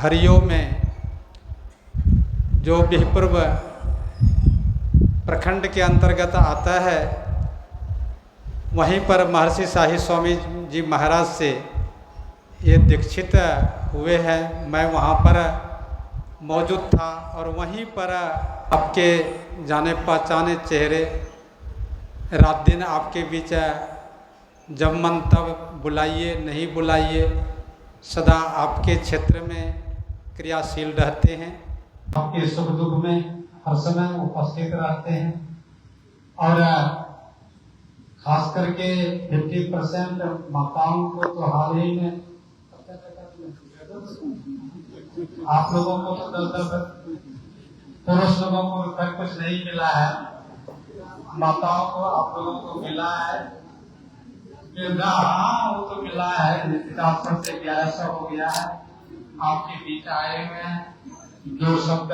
हरियो में जो बिहपुर प्रखंड के अंतर्गत आता है, वहीं पर महर्षि शाही स्वामी जी महाराज से ये दीक्षित हुए हैं। मैं वहाँ पर मौजूद था और वहीं पर आपके जाने पहचाने चेहरे रात दिन आपके बीच जब मन तब बुलाइए, नहीं बुलाइए, सदा आपके क्षेत्र में क्रियाशील रहते हैं। आपके सुख दुख में हर समय उपस्थित रहते हैं और खास करके 50% माताओं को तो हाल ही में आप लोगों को तो पुरुष लोगों को तक कुछ नहीं मिला है, माताओं को आप लोगों को मिला है। हाँ, वो तो मिला है, 50 से 1100 हो गया है। आपके बीच आए हुए हैं, दो शब्द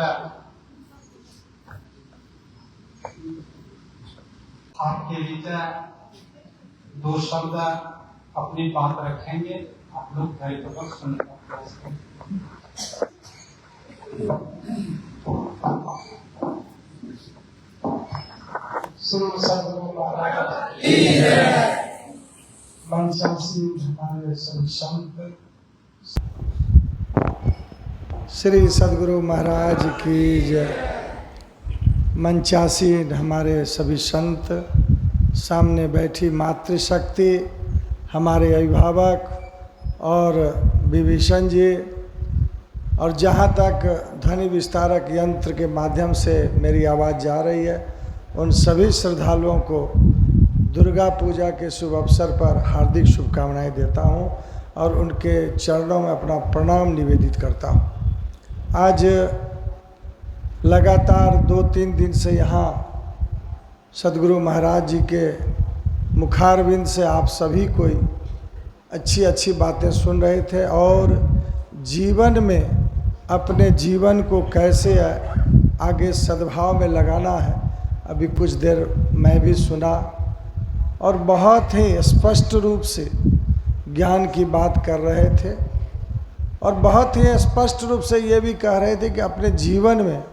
आपके बीच दो शब्द अपनी बात रखेंगे, आप लोग धैर्यपूर्वक सुनने का प्रयास करें। सदगुरु महाराज मंचासी हमारे सभी संत, श्री सदगुरु महाराज की जय। मंचासी हमारे सभी संत, सामने बैठी मातृशक्ति, हमारे अभिभावक और विभीषण जी, और जहाँ तक ध्वनि विस्तारक यंत्र के माध्यम से मेरी आवाज़ जा रही है, उन सभी श्रद्धालुओं को दुर्गा पूजा के शुभ अवसर पर हार्दिक शुभकामनाएं देता हूं और उनके चरणों में अपना प्रणाम निवेदित करता हूं। आज लगातार 2-3 दिन से यहाँ सदगुरु महाराज जी के मुखारविंद से आप सभी कोई अच्छी अच्छी बातें सुन रहे थे और जीवन में अपने जीवन को कैसे आगे सद्भाव में लगाना है, अभी कुछ देर मैं भी सुना और बहुत ही स्पष्ट रूप से ज्ञान की बात कर रहे थे और बहुत ही स्पष्ट रूप से ये भी कह रहे थे कि अपने जीवन में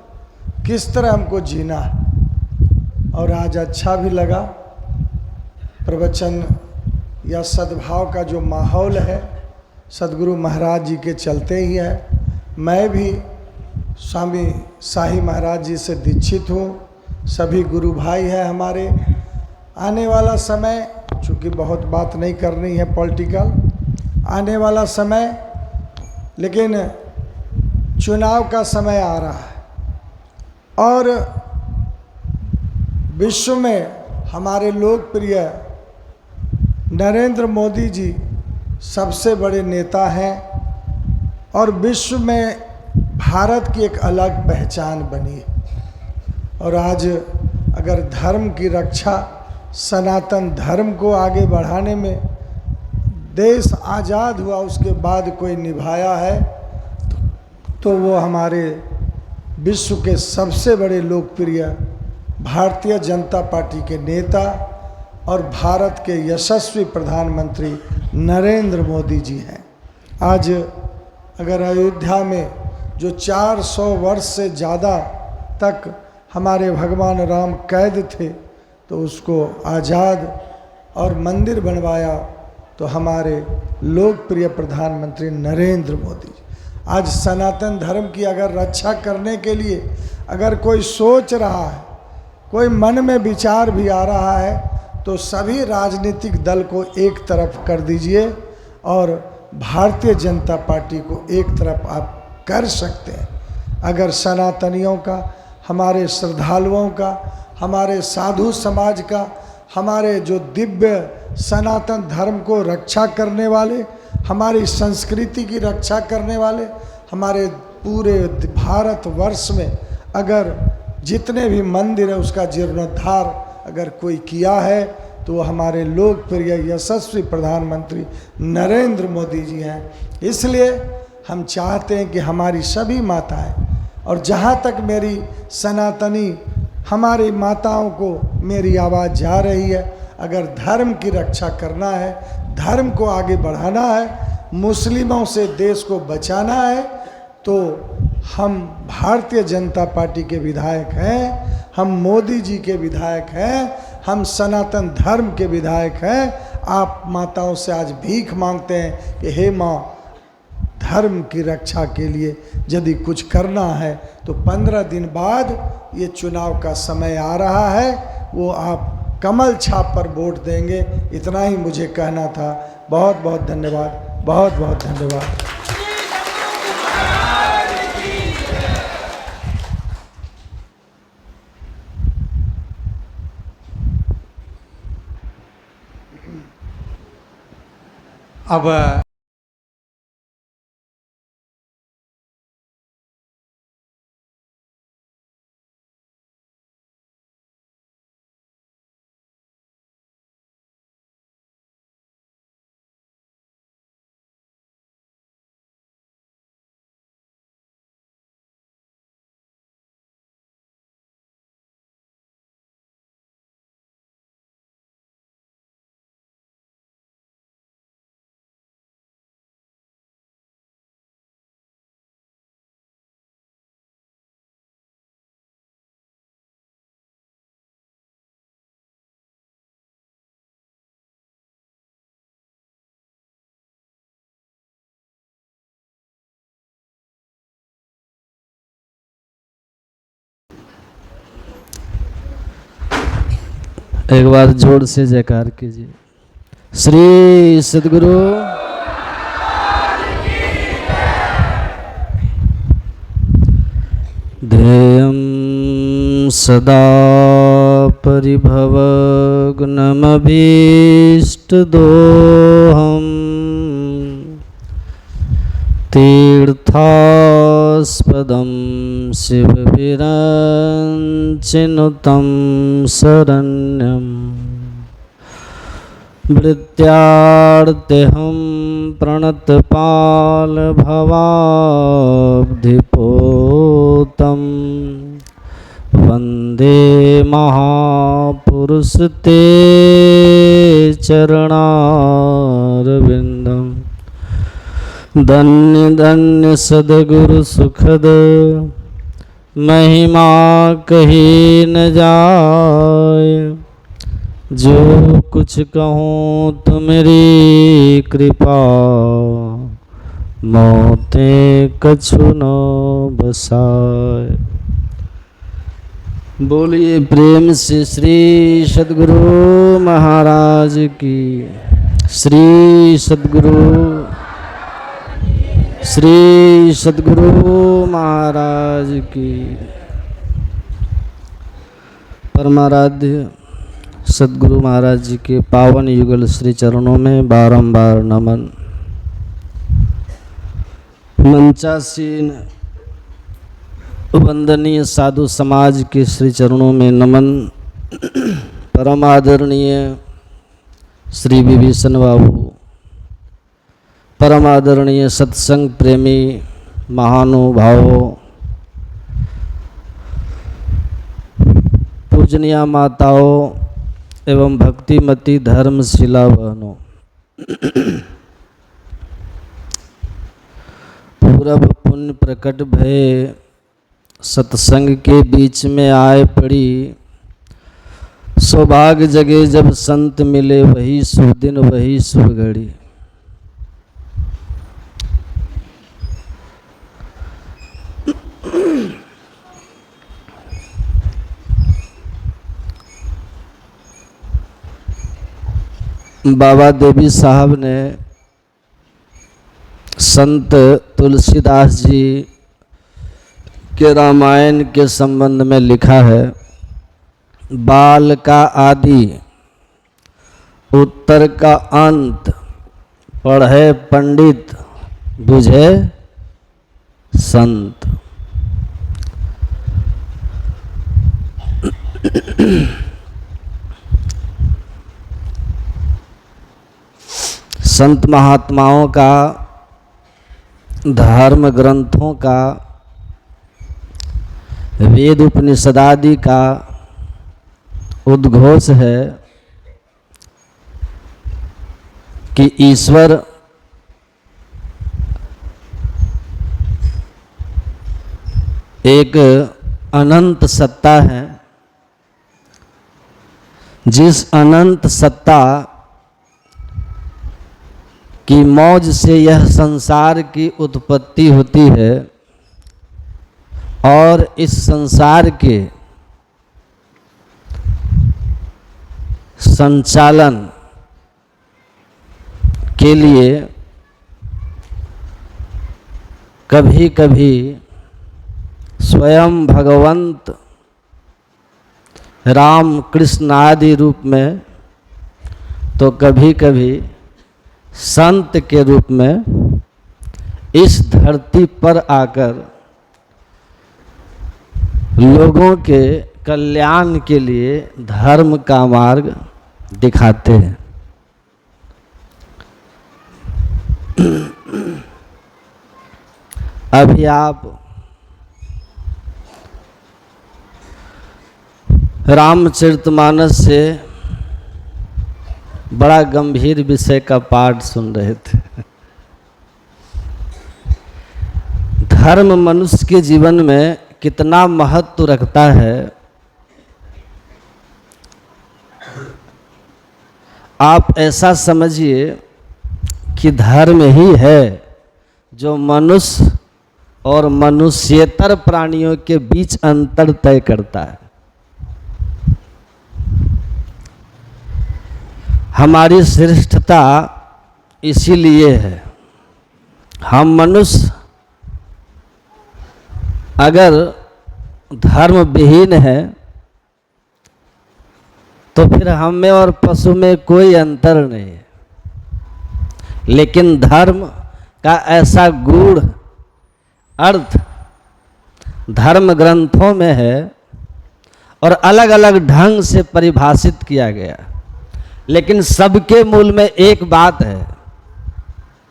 किस तरह हमको जीना है। और आज अच्छा भी लगा प्रवचन या सद्भाव का जो माहौल है सदगुरु महाराज जी के चलते ही है। मैं भी स्वामी शाही महाराज जी से दीक्षित हूँ, सभी गुरु भाई हैं हमारे। आने वाला समय, चूँकि बहुत बात नहीं करनी है पॉलिटिकल, आने वाला समय, लेकिन चुनाव का समय आ रहा है और विश्व में हमारे लोकप्रिय नरेंद्र मोदी जी सबसे बड़े नेता हैं और विश्व में भारत की एक अलग पहचान बनी है। और आज अगर धर्म की रक्षा, सनातन धर्म को आगे बढ़ाने में देश आज़ाद हुआ उसके बाद कोई निभाया है तो वो हमारे विश्व के सबसे बड़े लोकप्रिय भारतीय जनता पार्टी के नेता और भारत के यशस्वी प्रधानमंत्री नरेंद्र मोदी जी हैं। आज अगर अयोध्या में जो 400 वर्ष से ज़्यादा तक हमारे भगवान राम कैद थे तो उसको आज़ाद और मंदिर बनवाया तो हमारे लोकप्रिय प्रधानमंत्री नरेंद्र मोदी जी। आज सनातन धर्म की अगर रक्षा करने के लिए अगर कोई सोच रहा है, कोई मन में विचार भी आ रहा है तो सभी राजनीतिक दल को एक तरफ कर दीजिए और भारतीय जनता पार्टी को एक तरफ आप कर सकते हैं। अगर सनातनियों का, हमारे श्रद्धालुओं का, हमारे साधु समाज का, हमारे जो दिव्य सनातन धर्म को रक्षा करने वाले, हमारी संस्कृति की रक्षा करने वाले, हमारे पूरे भारतवर्ष में अगर जितने भी मंदिर है उसका जीर्णोद्धार अगर कोई किया है तो वो हमारे लोकप्रिय यशस्वी प्रधानमंत्री नरेंद्र मोदी जी हैं। इसलिए हम चाहते हैं कि हमारी सभी माताएं, और जहाँ तक मेरी सनातनी हमारी माताओं को मेरी आवाज़ जा रही है, अगर धर्म की रक्षा करना है, धर्म को आगे बढ़ाना है, मुस्लिमों से देश को बचाना है तो हम भारतीय जनता पार्टी के विधायक हैं, हम मोदी जी के विधायक हैं, हम सनातन धर्म के विधायक हैं। आप माताओं से आज भीख मांगते हैं कि हे माँ, धर्म की रक्षा के लिए यदि कुछ करना है तो 15 दिन बाद ये चुनाव का समय आ रहा है, वो आप कमल छाप पर वोट देंगे। इतना ही मुझे कहना था। बहुत बहुत धन्यवाद, बहुत बहुत धन्यवाद। अब एक बार जोर से जयकार कीजिए। श्री सद्गुरु ध्येयं सदा परिभवग्नमभीष्टदोहम् तीर्थास्पदं शिवविरञ्चिनुतं शरण्यम् वृत्यार्तेऽहं प्रणतपालभवाब्धिपोतं वन्दे महापुरुष ते चरणारविन्दम्। धन्य धन्य सद्गुरु सुखद महिमा कही न जाय, जो कुछ कहूँ तुम्हारी कृपा, मोते कछु न बसाए। बोलिए प्रेम से श्री सद्गुरु महाराज की। श्री सद्गुरु महाराज की। परमाराध्य सद्गुरु महाराज जी के पावन युगल श्री चरणों में बारंबार नमन। मंचासीन वंदनीय साधु समाज के श्री चरणों में नमन। परम आदरणीय श्री विभीषण बाबू, परम आदरणीय सत्संग प्रेमी महानुभावों, पूजनीय माताओं एवं भक्तिमती धर्मशिला बहनों, पूरब पुण्य प्रकट भय सत्संग के बीच में आए पड़ी। सौभाग्य जगे जब संत मिले, वही शुभ दिन वही शुभ घड़ी। बाबा देवी साहब ने संत तुलसीदास जी के रामायण के संबंध में लिखा है, बाल का आदि उत्तर का अंत, पढ़े पंडित बुझे संत। संत महात्माओं का, धर्म ग्रंथों का, वेद उपनिषद आदि का उद्घोष है कि ईश्वर एक अनंत सत्ता है, जिस अनंत सत्ता की मौज से यह संसार की उत्पत्ति होती है और इस संसार के संचालन के लिए कभी कभी स्वयं भगवंत राम कृष्ण आदि रूप में, तो कभी कभी संत के रूप में इस धरती पर आकर लोगों के कल्याण के लिए धर्म का मार्ग दिखाते हैं। अभी आप रामचरितमानस से बड़ा गंभीर विषय का पाठ सुन रहे थे। धर्म मनुष्य के जीवन में कितना महत्व रखता है, आप ऐसा समझिए कि धर्म ही है जो मनुष्य और मनुष्येतर प्राणियों के बीच अंतर तय करता है। हमारी श्रेष्ठता इसीलिए है, हम मनुष्य अगर धर्म विहीन है तो फिर हम में और पशु में कोई अंतर नहीं है। लेकिन धर्म का ऐसा गूढ़ अर्थ धर्म ग्रंथों में है और अलग अलग ढंग से परिभाषित किया गया, लेकिन सबके मूल में एक बात है,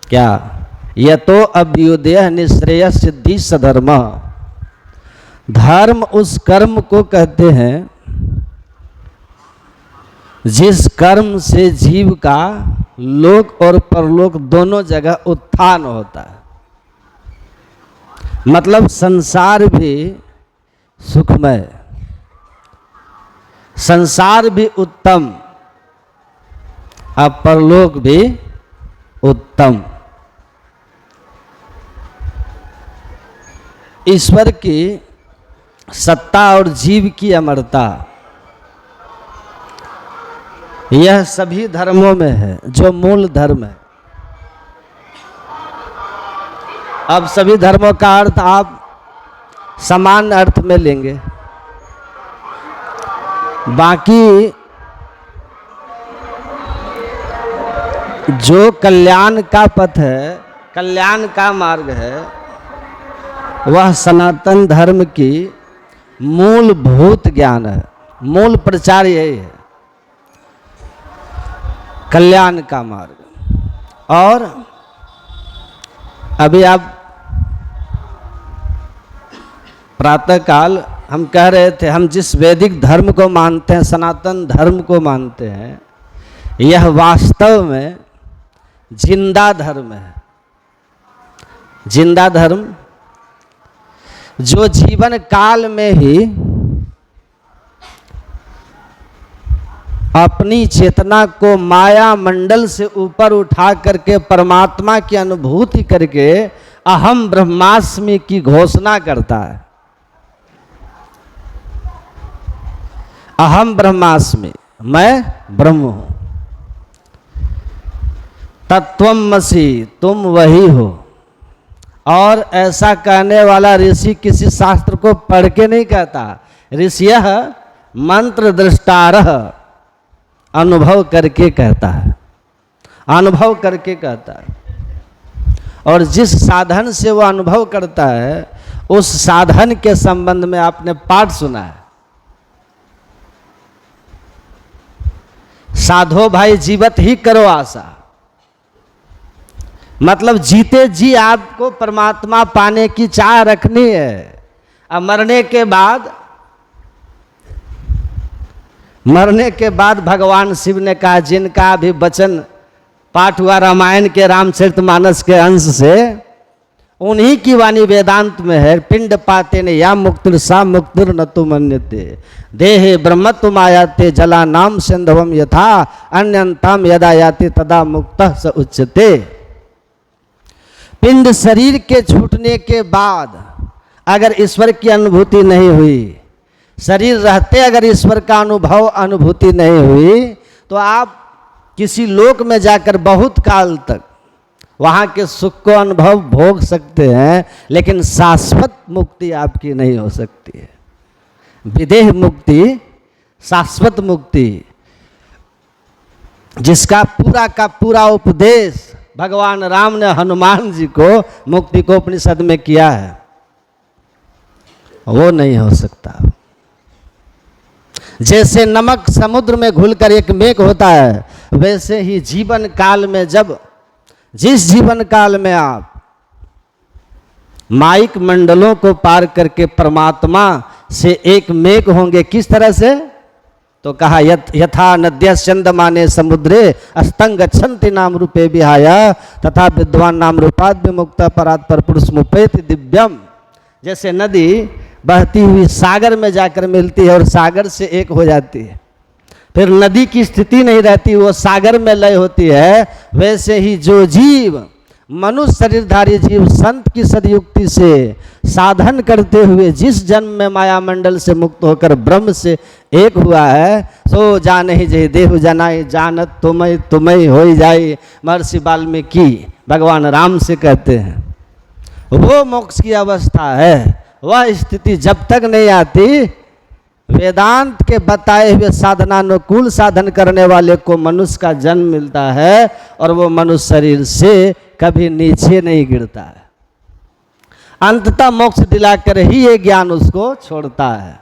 क्या? यतो अभ्युदय निश्रेय सिद्धि सधर्म। धर्म उस कर्म को कहते हैं जिस कर्म से जीव का लोक और परलोक दोनों जगह उत्थान होता है। मतलब संसार भी सुखमय, संसार भी उत्तम, अब परलोक भी उत्तम। ईश्वर की सत्ता और जीव की अमरता, यह सभी धर्मों में है, जो मूल धर्म है। अब सभी धर्मों का अर्थ आप समान अर्थ में लेंगे, बाकी जो कल्याण का पथ है, कल्याण का मार्ग है, वह सनातन धर्म की मूलभूत ज्ञान है। मूल प्रचार यही है, कल्याण का मार्ग। और अभी आप प्रातःकाल हम कह रहे थे, हम जिस वैदिक धर्म को मानते हैं, सनातन धर्म को मानते हैं, यह वास्तव में जिंदा धर्म है। जिंदा धर्म जो जीवन काल में ही अपनी चेतना को माया मंडल से ऊपर उठा करके परमात्मा की अनुभूति करके अहम ब्रह्मास्मि की घोषणा करता है। अहम ब्रह्मास्मि, मैं ब्रह्म हूं। तत्वमसि, तुम वही हो। और ऐसा कहने वाला ऋषि किसी शास्त्र को पढ़ के नहीं कहता, ऋषियः मंत्र दृष्टारः, अनुभव करके कहता है, अनुभव करके कहता है। और जिस साधन से वो अनुभव करता है, उस साधन के संबंध में आपने पाठ सुना है, साधो भाई जीवत ही करो आशा। मतलब जीते जी आपको परमात्मा पाने की चाह रखनी है। अब मरने के बाद भगवान शिव ने कहा, जिनका भी वचन पाठ हुआ रामायण के रामचरितमानस के अंश से, उन्हीं की वाणी वेदांत में है, पिंड पाते ने या मुक्तिर सा मुक्तिर न तो मन्यते देहे ब्रह्मत्व मायाते जला नाम सिंधवम यथा अन्यंतम यदा याति तदा मुक्तः स उच्यते। पिंड शरीर के छूटने के बाद अगर ईश्वर की अनुभूति नहीं हुई, शरीर रहते अगर ईश्वर का अनुभूति नहीं हुई, तो आप किसी लोक में जाकर बहुत काल तक वहाँ के सुख को अनुभव भोग सकते हैं, लेकिन शाश्वत मुक्ति आपकी नहीं हो सकती है। विदेह मुक्ति, शाश्वत मुक्ति, जिसका पूरा का पूरा उपदेश भगवान राम ने हनुमान जी को मुक्ति को उपनिषद में किया है, वो नहीं हो सकता। जैसे नमक समुद्र में घुलकर एक मेघ होता है, वैसे ही जीवन काल में जिस जीवन काल में आप माइक मंडलों को पार करके परमात्मा से एक मेघ होंगे, किस तरह से? तो कहा यथा नद्य चंदमाने समुद्रे अस्तंग गच्छन्ति नाम रूपे विहाया तथा विद्वान नाम रूपाद विमुक्त परात पर पुरुष मुपेति दिव्यम। जैसे नदी बहती हुई सागर में जाकर मिलती है और सागर से एक हो जाती है, फिर नदी की स्थिति नहीं रहती, वो सागर में लय होती है, वैसे ही जो जीव मनुष्य शरीरधारी जीव संत की सदयुक्ति से साधन करते हुए जिस जन्म में माया मंडल से मुक्त होकर ब्रह्म से एक हुआ है, सो जाने ही जय देव जनाई जानत तुम्हें हो जाए। महर्षि वाल्मीकि भगवान राम से कहते हैं, वो मोक्ष की अवस्था है। वह स्थिति जब तक नहीं आती, वेदांत के बताए हुए साधनानुकूल साधन करने वाले को मनुष्य का जन्म मिलता है और वो मनुष्य शरीर से कभी नीचे नहीं गिरता है। अंततः मोक्ष दिलाकर ही ये ज्ञान उसको छोड़ता है।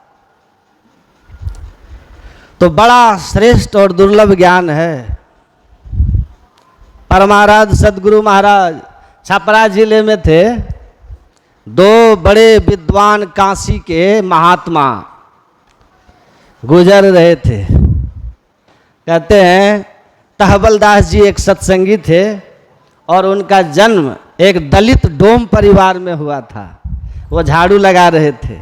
तो बड़ा श्रेष्ठ और दुर्लभ ज्ञान है। परमाराध सदगुरु महाराज छपरा जिले में थे। दो बड़े विद्वान काशी के महात्मा गुजर रहे थे। कहते हैं तहबलदास जी एक सत्संगी थे और उनका जन्म एक दलित डोम परिवार में हुआ था। वो झाड़ू लगा रहे थे।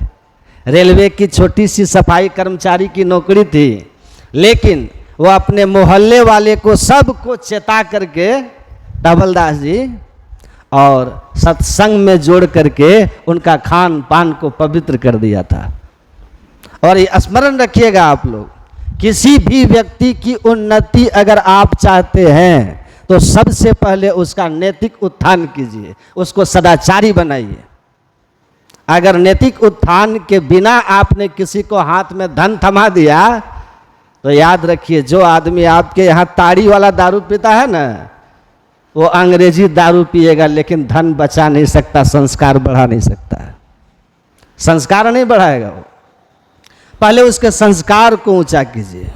रेलवे की छोटी सी सफाई कर्मचारी की नौकरी थी, लेकिन वो अपने मोहल्ले वाले को सबको चेता करके तहबलदास जी और सत्संग में जोड़ करके उनका खान पान को पवित्र कर दिया था। और ये स्मरण रखिएगा आप लोग, किसी भी व्यक्ति की उन्नति अगर आप चाहते हैं तो सबसे पहले उसका नैतिक उत्थान कीजिए, उसको सदाचारी बनाइए। अगर नैतिक उत्थान के बिना आपने किसी को हाथ में धन थमा दिया तो याद रखिए, जो आदमी आपके यहाँ ताड़ी वाला दारू पीता है ना, वो अंग्रेजी दारू पिएगा लेकिन धन बचा नहीं सकता, संस्कार बढ़ा नहीं सकता। संस्कार नहीं बढ़ाएगा वो। पहले उसके संस्कार को ऊंचा कीजिए,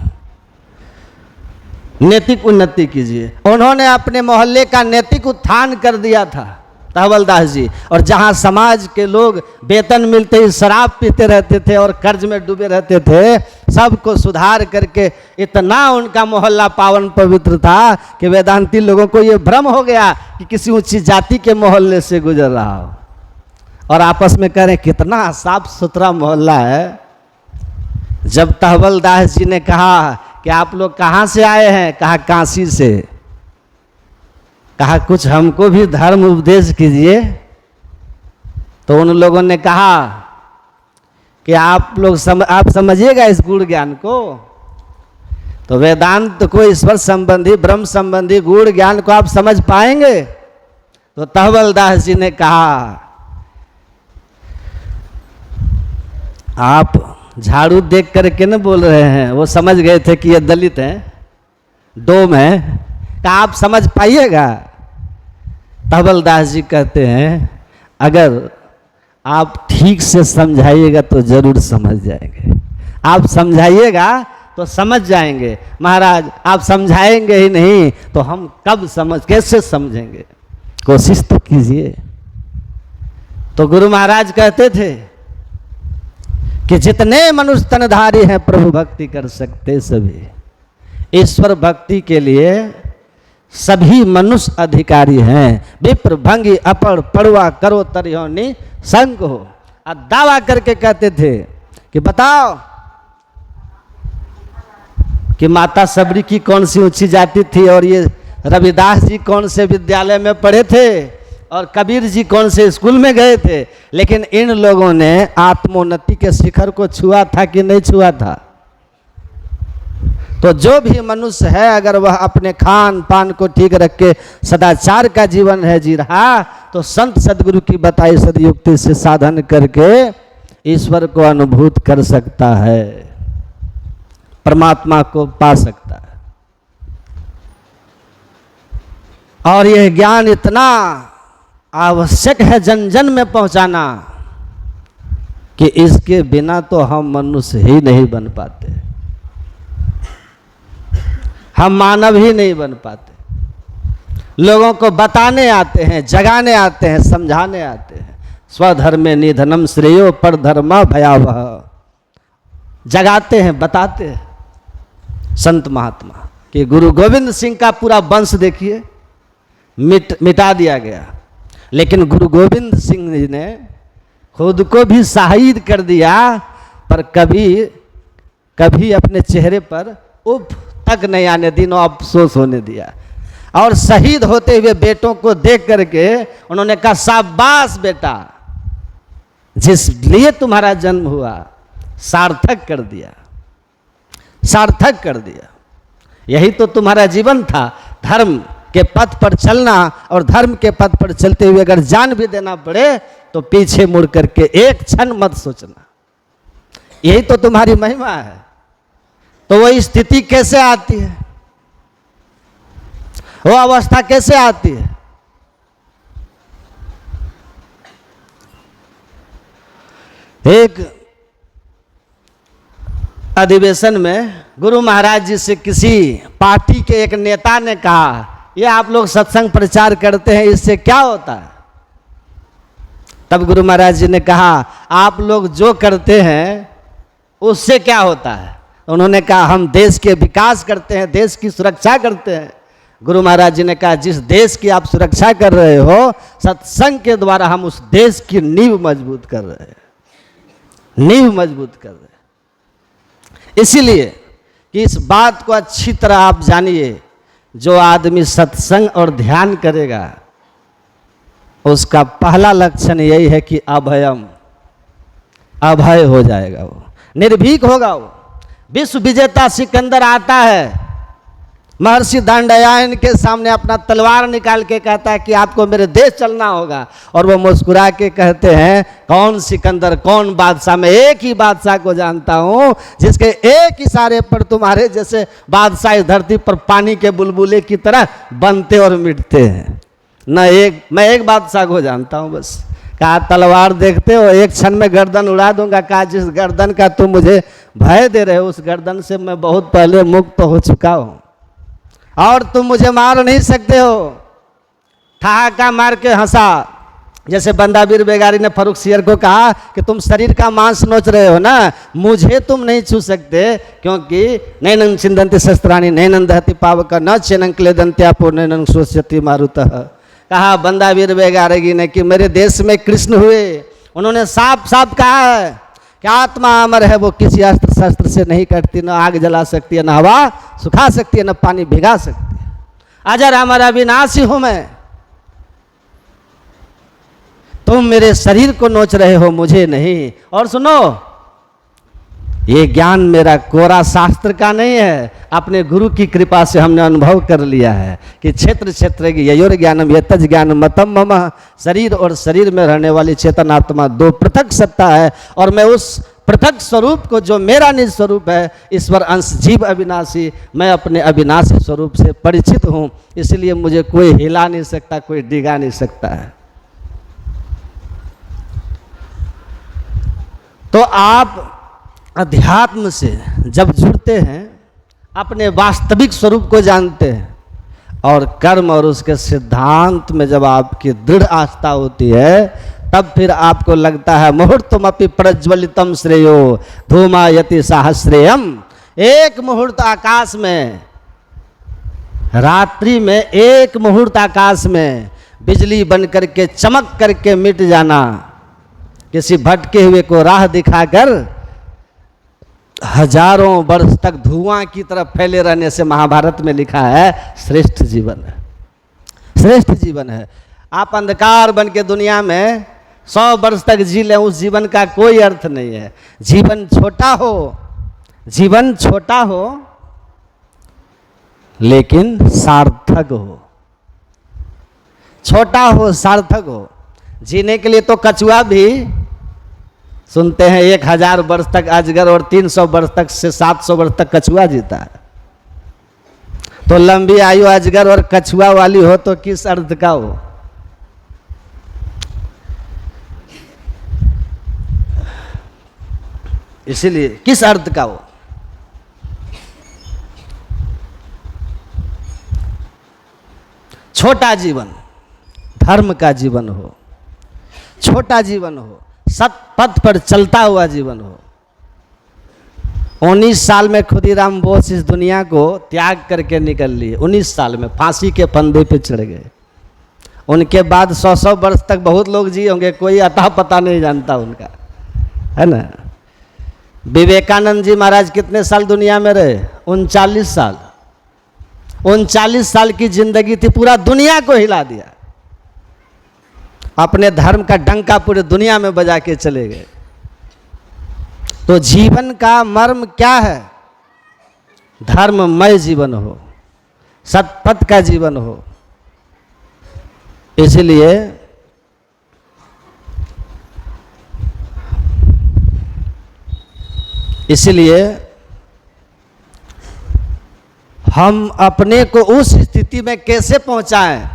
नैतिक उन्नति कीजिए। उन्होंने अपने मोहल्ले का नैतिक उत्थान कर दिया था तहबलदास जी। और जहां समाज के लोग वेतन मिलते ही शराब पीते रहते थे और कर्ज में डूबे रहते थे, सबको सुधार करके इतना उनका मोहल्ला पावन पवित्र था कि वेदांती लोगों को ये भ्रम हो गया कि किसी ऊंची जाति के मोहल्ले से गुजर रहा हो। और आपस में कह रहे कितना साफ सुथरा मोहल्ला है। जब तहबलदास जी ने कहा कि आप लोग कहाँ से आए हैं, कहा काशी से। कहा कुछ हमको भी धर्म उपदेश कीजिए। तो उन लोगों ने कहा कि आप लोग आप समझिएगा इस गुण ज्ञान को। तो वेदांत को, ईश्वर संबंधी ब्रह्म संबंधी गुण ज्ञान को आप समझ पाएंगे? तो तहबलदास जी ने कहा आप झाड़ू देख करके न बोल रहे हैं। वो समझ गए थे कि ये दलित हैं, डोम है। क्या आप समझ पाइएगा? तहबलदास जी कहते हैं अगर आप ठीक से समझाइएगा तो जरूर समझ जाएंगे। आप समझाइएगा तो समझ जाएंगे। महाराज आप समझाएंगे ही नहीं तो हम कैसे समझेंगे? कोशिश तो कीजिए। तो गुरु महाराज कहते थे कि जितने मनुष्य तनधारी हैं प्रभु भक्ति कर सकते सभी। ईश्वर भक्ति के लिए सभी मनुष्य अधिकारी हैं। विप्र भंगी अपड़ पड़ुआ करो तरियोनी संग हो। और दावा करके कहते थे कि बताओ कि माता सबरी की कौन सी ऊंची जाति थी, और ये रविदास जी कौन से विद्यालय में पढ़े थे, और कबीर जी कौन से स्कूल में गए थे। लेकिन इन लोगों ने आत्मोन्नति के शिखर को छुआ था कि नहीं छुआ था? तो जो भी मनुष्य है, अगर वह अपने खान पान को ठीक रख के सदाचार का जीवन है जी रहा, तो संत सदगुरु की बताई सदयुक्ति से साधन करके ईश्वर को अनुभूत कर सकता है, परमात्मा को पा सकता है। और यह ज्ञान इतना आवश्यक है जन जन में पहुंचाना कि इसके बिना तो हम मनुष्य ही नहीं बन पाते, हम मानव ही नहीं बन पाते। लोगों को बताने आते हैं, जगाने आते हैं, समझाने आते हैं। स्वधर्मे निधनम श्रेयो पर धर्म भयावह, जगाते हैं, बताते हैं संत महात्मा। कि गुरु गोविंद सिंह का पूरा वंश देखिए मिटा दिया गया, लेकिन गुरु गोविंद सिंह जी ने खुद को भी शहीद कर दिया, पर कभी अपने चेहरे पर उफ तक नहीं आने दी, नो अफसोस होने दिया। और शहीद होते हुए बेटों को देख करके उन्होंने कहा शाबाश बेटा, जिस लिए तुम्हारा जन्म हुआ सार्थक कर दिया, सार्थक कर दिया। यही तो तुम्हारा जीवन था, धर्म के पथ पर चलना, और धर्म के पथ पर चलते हुए अगर जान भी देना पड़े तो पीछे मुड़ करके एक क्षण मत सोचना। यही तो तुम्हारी महिमा है। तो वो स्थिति कैसे आती है, वो अवस्था कैसे आती है? एक अधिवेशन में गुरु महाराज जी से किसी पार्टी के एक नेता ने कहा, ये आप लोग सत्संग प्रचार करते हैं, इससे क्या होता है? तब गुरु महाराज जी ने कहा, आप लोग जो करते हैं उससे क्या होता है? उन्होंने कहा, हम देश के विकास करते हैं, देश की सुरक्षा करते हैं। गुरु महाराज जी ने कहा, जिस देश की आप सुरक्षा कर रहे हो, सत्संग के द्वारा हम उस देश की नींव मजबूत कर रहे हैं, नींव मजबूत कर रहे हैं। इसीलिए कि इस बात को अच्छी तरह आप जानिए, जो आदमी सत्संग और ध्यान करेगा उसका पहला लक्षण यही है कि अभयम, अभय हो जाएगा, वो निर्भीक होगा। वो विश्व विजेता सिकंदर आता है, महर्षि दंडयायन के सामने अपना तलवार निकाल के कहता है कि आपको मेरे देश चलना होगा, और वो मुस्कुरा के कहते हैं, कौन सिकंदर, कौन बादशाह? मैं एक ही बादशाह को जानता हूँ जिसके एक इशारे पर तुम्हारे जैसे बादशाह इस धरती पर पानी के बुलबुले की तरह बनते और मिटते हैं। मैं एक बादशाह को जानता हूँ बस। कहा तलवार देखते हो, एक क्षण में गर्दन उड़ा दूंगा। कहा जिस गर्दन का तुम मुझे भय दे रहे हो, उस गर्दन से मैं बहुत पहले मुक्त हो चुका हूँ, और तुम मुझे मार नहीं सकते हो। ठहाका मार के हंसा, जैसे बंदावीर बेगारी ने फर्रुख सियर को कहा कि तुम शरीर का मांस नोच रहे हो ना, मुझे तुम नहीं छू सकते, क्योंकि नैनं छिंदन्ति शस्त्राणि नैनं दहति पावक न चैनं क्लेदन्त्यापो नैनं शोष्यति मारुतः। कहा बंदावीर बेगारी ने कि मेरे देश में कृष्ण हुए, उन्होंने साफ साफ कहा है कि आत्मा अमर है, वो किसी अस्त्र शस्त्र से नहीं कटती, न आग जला सकती है, न हवा सुखा सकती है, न पानी भिगा सकती है। अजर अमर अविनाशी हूं मैं, तुम मेरे शरीर को नोच रहे हो, मुझे नहीं। और सुनो, ये ज्ञान मेरा कोरा शास्त्र का नहीं है, अपने गुरु की कृपा से हमने अनुभव कर लिया है कि क्षेत्र क्षेत्र ययोर ज्ञानम यतज ज्ञानम मतम मम। शरीर और शरीर में रहने वाली चेतन आत्मा दो पृथक सत्ता है, और मैं उस पृथक स्वरूप को, जो मेरा निज स्वरूप है, ईश्वर अंश जीव अविनाशी, मैं अपने अविनाशी स्वरूप से परिचित हूँ। इसलिए मुझे कोई हिला नहीं सकता, कोई डिगा नहीं सकता है। तो आप अध्यात्म से जब जुड़ते हैं, अपने वास्तविक स्वरूप को जानते हैं, और कर्म और उसके सिद्धांत में जब आपकी दृढ़ आस्था होती है, तब फिर आपको लगता है मुहूर्तमपि प्रज्वलितम श्रेयो धूमायति सहस्रेयम। एक मुहूर्त आकाश में रात्रि में एक मुहूर्त आकाश में बिजली बन करके चमक करके मिट जाना, किसी भटके हुए को राह दिखाकर हजारों वर्ष तक धुआं की तरफ फैले रहने से महाभारत में लिखा है श्रेष्ठ जीवन है, श्रेष्ठ जीवन है। आप अंधकार बन के दुनिया में 100 वर्ष तक जी लें, उस जीवन का कोई अर्थ नहीं है। जीवन छोटा हो, जीवन छोटा हो लेकिन सार्थक हो, छोटा हो सार्थक हो। जीने के लिए तो कछुआ भी सुनते हैं 1000 वर्ष तक अजगर और 300 वर्ष तक से 700 वर्ष तक कछुआ जीता है। तो लंबी आयु अजगर और कछुआ वाली हो तो किस अर्थ का हो? इसीलिए किस अर्थ का हो? छोटा जीवन, धर्म का जीवन हो, छोटा जीवन हो, सत्पथ पर चलता हुआ जीवन हो। 19 साल में खुदीराम बोस इस दुनिया को त्याग करके निकल लिए। 19 साल में फांसी के फंदे पे चढ़ गए। उनके बाद 100 वर्ष तक बहुत लोग जी होंगे, कोई अता पता नहीं जानता उनका, है ना। विवेकानंद जी महाराज कितने साल दुनिया में रहे? 39 साल। 39 साल की जिंदगी थी, पूरा दुनिया को हिला दिया। अपने धर्म का डंका पूरे दुनिया में बजा के चले गए। तो जीवन का मर्म क्या है? धर्ममय जीवन हो, सत्पथ का जीवन हो। इसलिए हम अपने को उस स्थिति में कैसे पहुंचाएं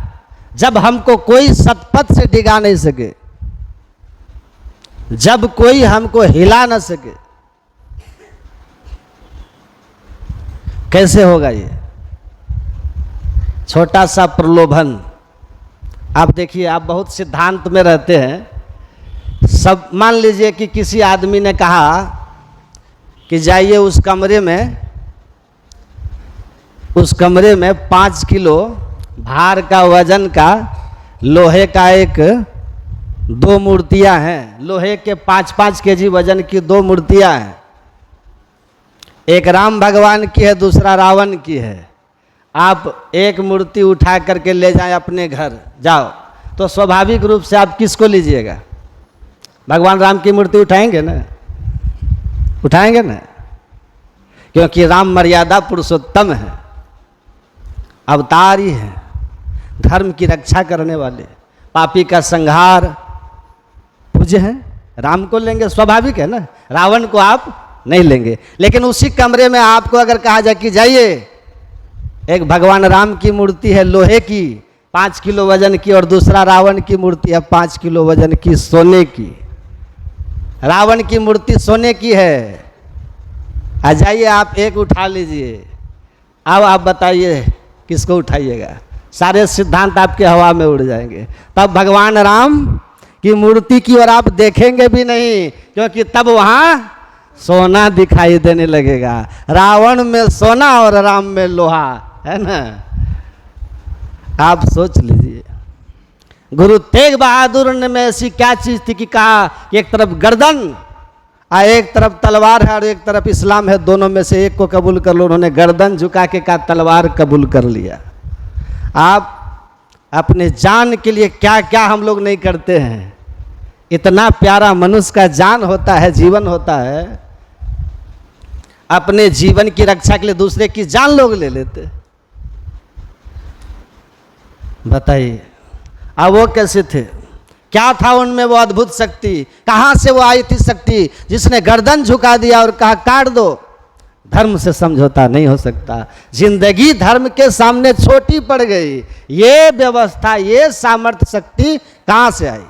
जब हमको कोई सतपथ से डिगा नहीं सके, जब कोई हमको हिला ना सके। कैसे होगा ये? छोटा सा प्रलोभन। आप देखिए, आप बहुत सिद्धांत में रहते हैं। सब मान लीजिए कि किसी आदमी ने कहा कि जाइए उस कमरे में 5 किलो भार का वजन का लोहे का 2 मूर्तियां हैं। लोहे के 5-5 केजी वजन की 2 मूर्तियां हैं। एक राम भगवान की है, दूसरा रावण की है। आप एक मूर्ति उठा करके ले जाएं अपने घर, जाओ तो स्वाभाविक रूप से आप किसको लीजिएगा? भगवान राम की मूर्ति उठाएंगे ना? उठाएंगे ना? क्योंकि राम मर्यादा पुरुषोत्तम है, अवतार ही है, धर्म की रक्षा करने वाले, पापी का संहार पूज्य है। राम को लेंगे, स्वाभाविक है ना। रावण को आप नहीं लेंगे। लेकिन उसी कमरे में आपको अगर कहा जाए कि जाइए, एक भगवान राम की मूर्ति है लोहे की 5 किलो वजन की, और दूसरा रावण की मूर्ति है 5 किलो वजन की सोने की। रावण की मूर्ति सोने की है, आ जाइए आप एक उठा लीजिए। अब आप बताइए किसको उठाइएगा? सारे सिद्धांत आपके हवा में उड़ जाएंगे। तब भगवान राम की मूर्ति की ओर आप देखेंगे भी नहीं, क्योंकि तब वहां सोना दिखाई देने लगेगा। रावण में सोना और राम में लोहा, है ना। आप सोच लीजिए, गुरु तेग बहादुर ने में ऐसी क्या चीज थी कि कहा कि एक तरफ गर्दन और एक तरफ तलवार है और एक तरफ इस्लाम है, दोनों में से एक को कबूल कर लो। उन्होंने गर्दन झुका के कहा तलवार कबूल कर लिया। आप अपने जान के लिए क्या क्या हम लोग नहीं करते हैं। इतना प्यारा मनुष्य का जान होता है, जीवन होता है। अपने जीवन की रक्षा के लिए दूसरे की जान लोग ले लेते। बताइए, अब वो कैसे थे? क्या था उनमें वो अद्भुत शक्ति? कहां से वो आई थी शक्ति जिसने गर्दन झुका दिया और कहा काट दो? धर्म से समझौता नहीं हो सकता। जिंदगी धर्म के सामने छोटी पड़ गई। ये व्यवस्था, ये सामर्थ्य शक्ति कहां से आई?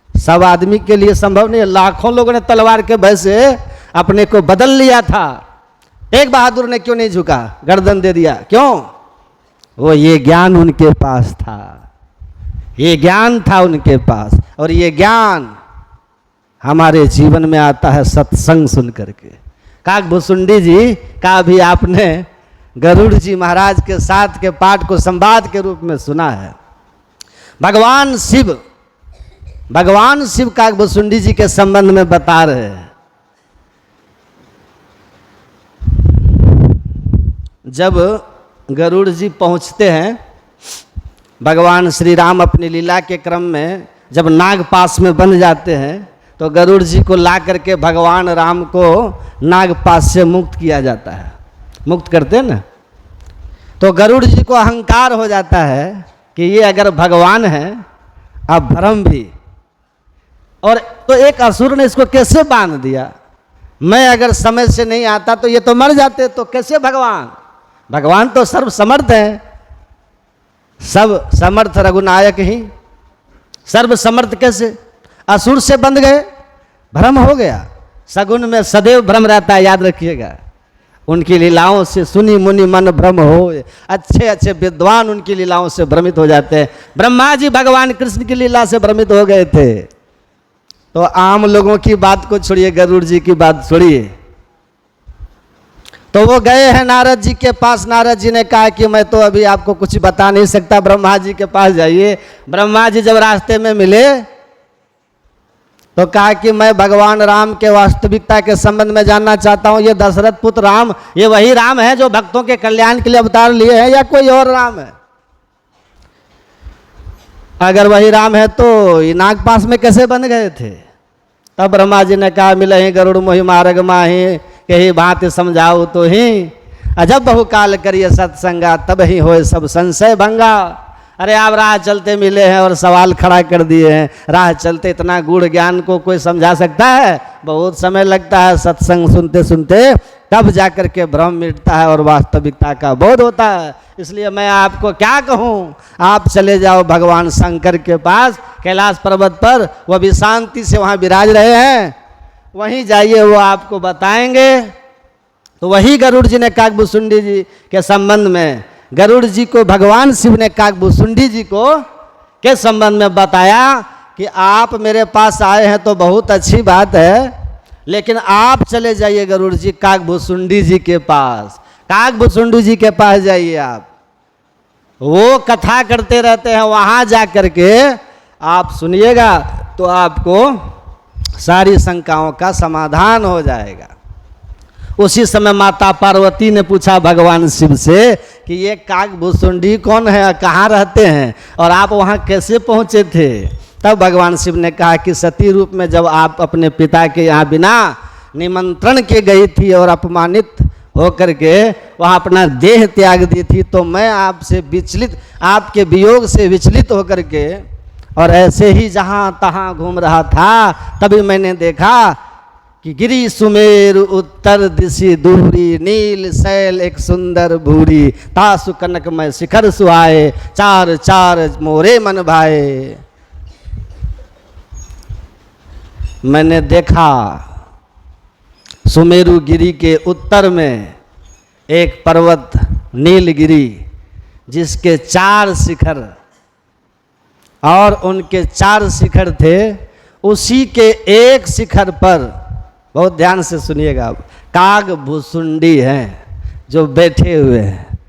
सब आदमी के लिए संभव नहीं है। लाखों लोगों ने तलवार के भय से अपने को बदल लिया था। तेग बहादुर ने क्यों नहीं झुका, गर्दन दे दिया? क्यों? वो ये ज्ञान उनके पास था, ये ज्ञान था उनके पास। और ये ज्ञान हमारे जीवन में आता है सत्संग सुन करके। काकभुसुंडी जी का भी आपने गरुड़ जी महाराज के साथ के पाठ को संवाद के रूप में सुना है। भगवान शिव काकभुसुंडी जी के संबंध में बता रहे हैं। जब गरुड़ जी पहुंचते हैं, भगवान श्री राम अपनी लीला के क्रम में जब नागपाश में बंध जाते हैं तो गरुड़ जी को ला करके भगवान राम को नागपाश से मुक्त किया जाता है। मुक्त करते हैं ना, तो गरुड़ जी को अहंकार हो जाता है कि ये अगर भगवान है, अब भ्रम भी, और तो एक असुर ने इसको कैसे बांध दिया। मैं अगर समय से नहीं आता तो ये तो मर जाते, तो कैसे भगवान तो सर्व समर्थ हैं, सब समर्थ रघुनायक ही, सर्व समर्थ कैसे असुर से बंध गए। भ्रम हो गया। सगुन में सदैव भ्रम रहता है, याद रखिएगा। उनकी लीलाओं से सुनी मुनि मन भ्रम हो, अच्छे अच्छे विद्वान उनकी लीलाओं से भ्रमित हो जाते हैं। ब्रह्मा जी भगवान कृष्ण की लीला से भ्रमित हो गए थे। तो आम लोगों की बात को छोड़िए, गरुड़ जी की बात छोड़िए। तो वो गए हैं नारद जी के पास। नारद जी ने कहा कि मैं तो अभी आपको कुछ बता नहीं सकता, ब्रह्मा जी के पास जाइए। ब्रह्मा जी जब रास्ते में मिले तो कहा कि मैं भगवान राम के वास्तविकता के संबंध में जानना चाहता हूं। ये दशरथ पुत्र राम, ये वही राम है जो भक्तों के कल्याण के लिए अवतार लिए हैं, या कोई और राम है? अगर वही राम है तो ये नागपाश में कैसे बन गए थे? तब ब्रह्मा जी ने कहा, मिले ही गरुड़ मोहि मार्ग माही, कही बात समझाओ तो ही, अजब बहुकाल करिए सत्संगा, तब ही होए सब संशय भंगा। अरे आप राह चलते मिले हैं और सवाल खड़ा कर दिए हैं। राह चलते इतना गूढ़ ज्ञान को कोई समझा सकता है? बहुत समय लगता है सत्संग सुनते सुनते, तब जाकर के भ्रम मिटता है और वास्तविकता का बोध होता है। इसलिए मैं आपको क्या कहूँ, आप चले जाओ भगवान शंकर के पास कैलाश पर्वत पर, वह भी शांति से वहाँ विराज रहे हैं, वहीं जाइए, वो आपको बताएंगे। तो वही गरुड़ जी ने काकभुसुंडी जी के संबंध में, गरुड़ जी को भगवान शिव ने काकभुसुंडी जी को के संबंध में बताया कि आप मेरे पास आए हैं तो बहुत अच्छी बात है, लेकिन आप चले जाइए गरुड़ जी काकभुसुंडी जी के पास। काकभुसुंडी जी के पास जाइए आप, वो कथा करते रहते हैं, वहाँ जा कर के आप सुनिएगा तो आपको सारी शंकाओं का समाधान हो जाएगा। उसी समय माता पार्वती ने पूछा भगवान शिव से कि ये काकभुसुंडी कौन है, कहाँ रहते हैं और आप वहाँ कैसे पहुँचे थे? तब भगवान शिव ने कहा कि सती रूप में जब आप अपने पिता के यहाँ बिना निमंत्रण के गई थी और अपमानित होकर के वहाँ अपना देह त्याग दी थी, तो मैं आपसे विचलित, आपके वियोग से विचलित होकर के और ऐसे ही जहाँ तहाँ घूम रहा था, तभी मैंने देखा कि गिरी सुमेर उत्तर दिशि दूरी, नील शैल एक सुंदर भूरी, तासु कनक में शिखर सुहाए, चार चार मोरे मन भाए। मैंने देखा सुमेरु गिरी के उत्तर में एक पर्वत नीलगिरी, जिसके 4 शिखर और उनके 4 शिखर थे। उसी के एक शिखर पर, बहुत ध्यान से सुनिएगा, काकभुसुंडी हैं जो बैठे हुए हैं,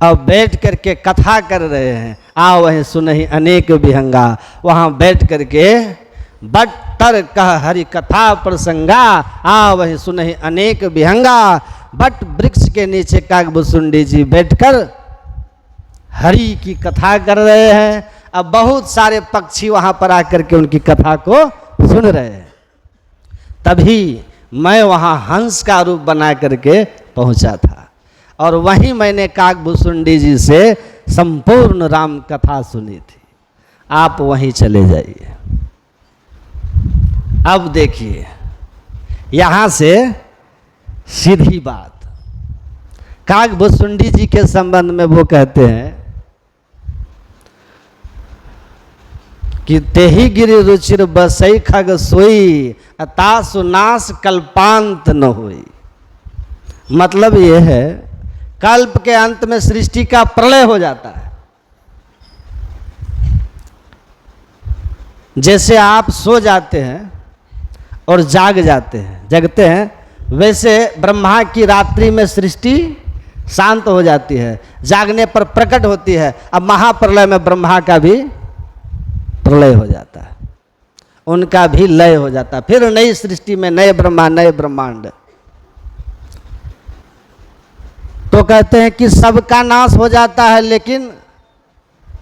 अब बैठ करके कथा कर रहे हैं। आ वहीं सुनहि अनेक विहंगा, वहाँ बैठ करके बट्टर कह हरि कथा प्रसंगा, आ वहीं सुनहि अनेक विहंगा। बट वृक्ष के नीचे काकभुसुंडी जी बैठकर हरि की कथा कर रहे हैं। अब बहुत सारे पक्षी वहाँ पर आकर के उनकी कथा को सुन रहे हैं। तभी मैं वहाँ हंस का रूप बना करके पहुँचा था और वहीं मैंने काकभुसुंडी जी से संपूर्ण राम कथा सुनी थी। आप वहीं चले जाइए। अब देखिए, यहाँ से सीधी बात, काकभुसुंडी जी के संबंध में वो कहते हैं कि तेहि गिरि रुचिर बसई खग सोई, तासु नाश कल्पांत न होई। मतलब ये है, कल्प के अंत में सृष्टि का प्रलय हो जाता है। जैसे आप सो जाते हैं और जाग जाते हैं, जगते हैं, वैसे ब्रह्मा की रात्रि में सृष्टि शांत हो जाती है, जागने पर प्रकट होती है। अब महाप्रलय में ब्रह्मा का भी प्रलय हो जाता है, उनका भी लय हो जाता है, फिर नई सृष्टि में नए ब्रह्मा नए ब्रह्मांड। तो कहते हैं कि सबका नाश हो जाता है, लेकिन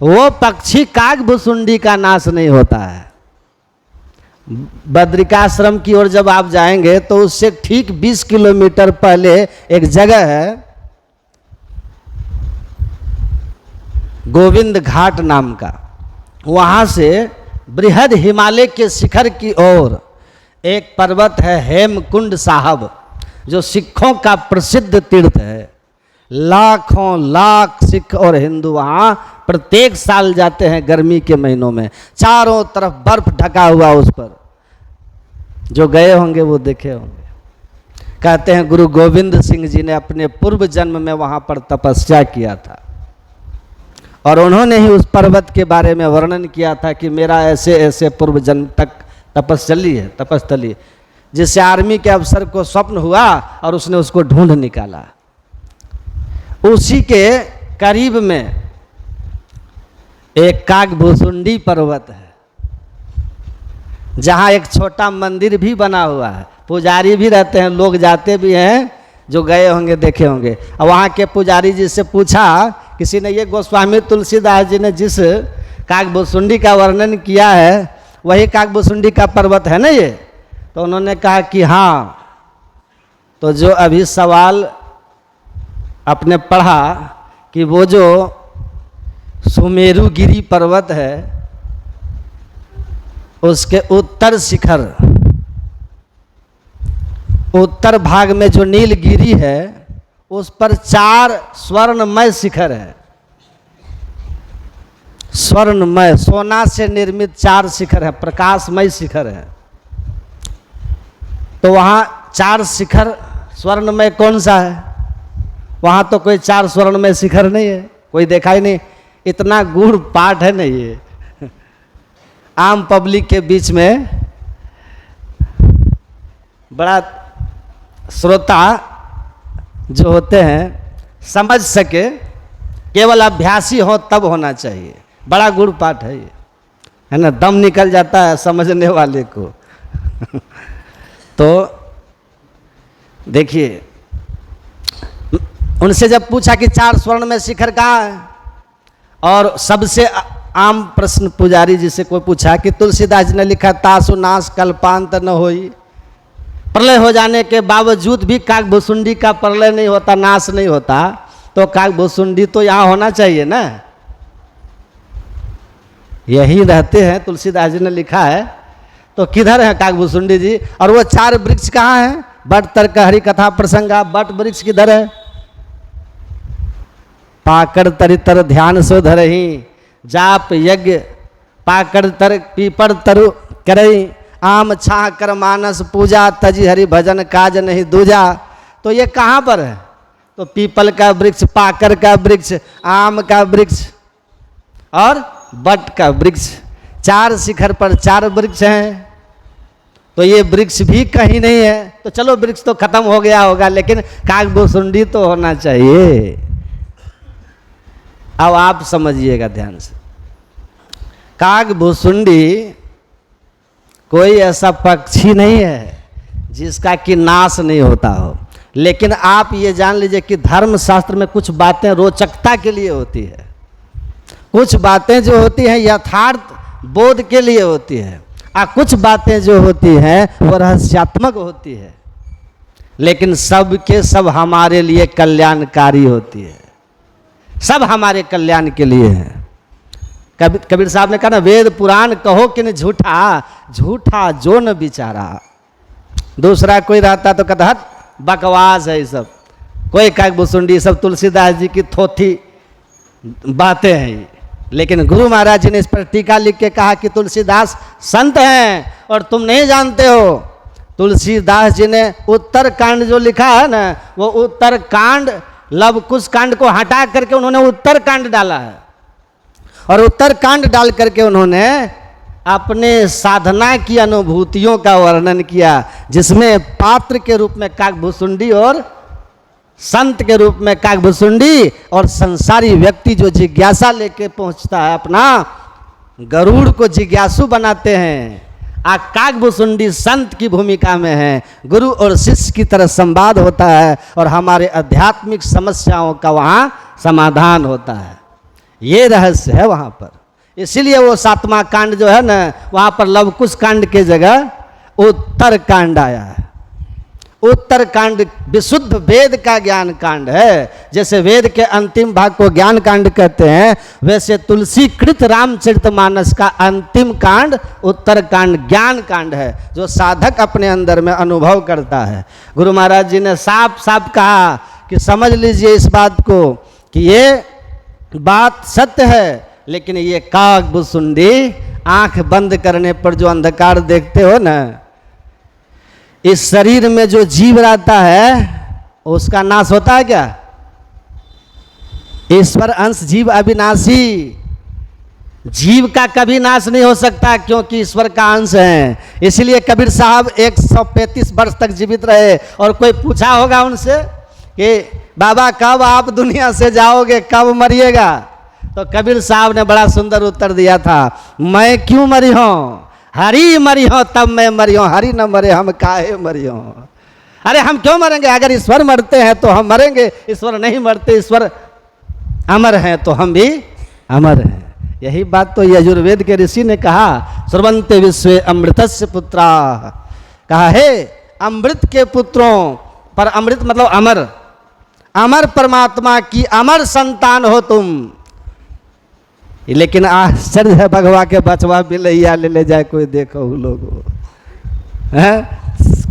वो पक्षी काकभुसुंडी का नाश नहीं होता है। बद्रिकाश्रम की ओर जब आप जाएंगे तो उससे ठीक 20 किलोमीटर पहले एक जगह है गोविंद घाट नाम का। वहाँ से बृहद हिमालय के शिखर की ओर एक पर्वत है हेमकुंड साहब, जो सिखों का प्रसिद्ध तीर्थ है। लाखों लाख सिख और हिंदू वहाँ प्रत्येक साल जाते हैं गर्मी के महीनों में। चारों तरफ बर्फ ढका हुआ, उस पर जो गए होंगे वो देखे होंगे। कहते हैं गुरु गोविंद सिंह जी ने अपने पूर्व जन्म में वहाँ पर तपस्या किया था, और उन्होंने ही उस पर्वत के बारे में वर्णन किया था कि मेरा ऐसे ऐसे पूर्व जन्म तक तपस्थली, जिससे आर्मी के अफसर को स्वप्न हुआ और उसने उसको ढूंढ निकाला। उसी के करीब में एक काकभुसुंडी पर्वत है, जहाँ एक छोटा मंदिर भी बना हुआ है, पुजारी भी रहते हैं, लोग जाते भी हैं, जो गए होंगे देखे होंगे। और वहाँ के पुजारी जी से पूछा, किसी ने, ये गोस्वामी तुलसीदास जी ने जिस काकभुसुंडी का वर्णन किया है वही काकभुसुंडी का पर्वत है ना ये? तो उन्होंने कहा कि हाँ। तो जो अभी सवाल आपने पढ़ा कि वो जो सुमेरुगिरी पर्वत है, उसके उत्तर शिखर, उत्तर भाग में जो नीलगिरी है, उस पर 4 स्वर्णमय शिखर है। स्वर्णमय, सोना से निर्मित 4 शिखर है, प्रकाशमय शिखर है। तो वहाँ 4 शिखर, स्वर्णमय कौन सा है? वहाँ तो कोई 4 स्वर्णमय शिखर नहीं है, कोई देखा ही नहीं। इतना गूढ़ पाठ है ना ये, आम पब्लिक के बीच में बड़ा श्रोता जो होते हैं समझ सके, केवल अभ्यासी हो तब होना चाहिए। बड़ा गुड़ पाठ है ये, है ना, दम निकल जाता है समझने वाले को। तो देखिए, उनसे जब पूछा कि 4 स्वर्ण में शिखर कहाँ है, और सबसे आम प्रश्न पुजारी जी से कोई पूछा कि तुलसीदास जी ने लिखा तासु नाश कल्पांत न होई, प्रलय हो जाने के बावजूद भी काकभुसुंडी का प्रलय नहीं होता, नाश नहीं होता, तो काकभुसुंडी तो यहाँ होना चाहिए ना, यही रहते हैं। तुलसीदास जी ने लिखा है, तो किधर है काकभुसुंडी जी? और वो 4 वृक्ष कहाँ हैं? बट तर्क हरि कथा प्रसंगा, बट वृक्ष किधर है? पाकड़ तरितर ध्यान सो धरही, जाप यज्ञ पाकड़ तर पीपड़ तरु करई, आम छाह कर मानस पूजा, तजी हरि भजन काज नहीं दूजा। तो ये कहाँ पर है? तो पीपल का वृक्ष, पाकर का वृक्ष, आम का वृक्ष और बट का वृक्ष, 4 शिखर पर 4 वृक्ष हैं। तो ये वृक्ष भी कहीं नहीं है। तो चलो वृक्ष तो खत्म हो गया होगा, लेकिन काकभुसुंडी तो होना चाहिए। अब आप समझिएगा ध्यान से, काकभुसुंडी कोई ऐसा पक्षी नहीं है जिसका कि नाश नहीं होता हो। लेकिन आप ये जान लीजिए कि धर्मशास्त्र में कुछ बातें रोचकता के लिए होती है, कुछ बातें जो होती हैं यथार्थ बोध के लिए होती है, और कुछ बातें जो होती हैं वो रहस्यात्मक होती है, लेकिन सब के सब हमारे लिए कल्याणकारी होती है, सब हमारे कल्याण के लिए है। कबीर साहब ने कहा ना, वेद पुराण कहो कि नहीं झूठा, झूठा जो न बिचारा। दूसरा कोई रहता तो कहता हट बकवास है ये सब, कोई काकभुसुंडी, सब तुलसीदास जी की थोथी बातें हैं ये। लेकिन गुरु महाराज जी ने इस पर टीका लिख के कहा कि तुलसीदास संत हैं और तुम नहीं जानते हो। तुलसीदास जी ने उत्तर कांड जो लिखा है ना, वो उत्तर कांड लव कुश कांड को हटा करके उन्होंने उत्तर कांड डाला है, और उत्तर कांड डाल करके उन्होंने अपने साधना की अनुभूतियों का वर्णन किया, जिसमें पात्र के रूप में काकभुसुंडी और संत के रूप में काकभुसुंडी, और संसारी व्यक्ति जो जिज्ञासा लेके पहुंचता है अपना गरुड़ को जिज्ञासु बनाते हैं। काकभुसुंडी संत की भूमिका में है, गुरु और शिष्य की तरह संवाद होता है और हमारे आध्यात्मिक समस्याओं का वहाँ समाधान होता है। ये रहस्य है वहाँ पर। इसीलिए वो 7वां कांड जो है ना, वहाँ पर लवकुश कांड के जगह उत्तर कांड आया है। उत्तर कांड विशुद्ध वेद का ज्ञान कांड है। जैसे वेद के अंतिम भाग को ज्ञान कांड कहते हैं, वैसे तुलसी कृत रामचरितमानस का अंतिम कांड उत्तर कांड ज्ञान कांड है, जो साधक अपने अंदर में अनुभव करता है। गुरु महाराज जी ने साफ साफ कहा कि समझ लीजिए इस बात को कि ये बात सत्य है, लेकिन ये काकभुसुंडी आंख बंद करने पर जो अंधकार देखते हो ना, इस शरीर में जो जीव रहता है उसका नाश होता है क्या? ईश्वर अंश जीव अविनाशी, जीव का कभी नाश नहीं हो सकता, क्योंकि ईश्वर का अंश है। इसलिए कबीर साहब 135 वर्ष तक जीवित रहे। और कोई पूछा होगा उनसे कि बाबा कब आप दुनिया से जाओगे, कब मरिएगा? तो कबीर साहब ने बड़ा सुंदर उत्तर दिया था, मैं क्यों मरी हूं, हरि मरी हो तब मैं मरी हूं, हरि न मरे हम काहे मरी हो। अरे हम क्यों मरेंगे? अगर ईश्वर मरते हैं तो हम मरेंगे, ईश्वर नहीं मरते, ईश्वर अमर हैं तो हम भी अमर हैं। यही बात तो यजुर्वेद के ऋषि ने कहा, स्रवन्ते विश्वे अमृतस्य पुत्रा, कहा है अमृत के पुत्रों, पर अमृत मतलब अमर, अमर परमात्मा की अमर संतान हो तुम। लेकिन आश्चर्य है, भगवा के बचवा भी लैया ले जाए कोई, देखो लोग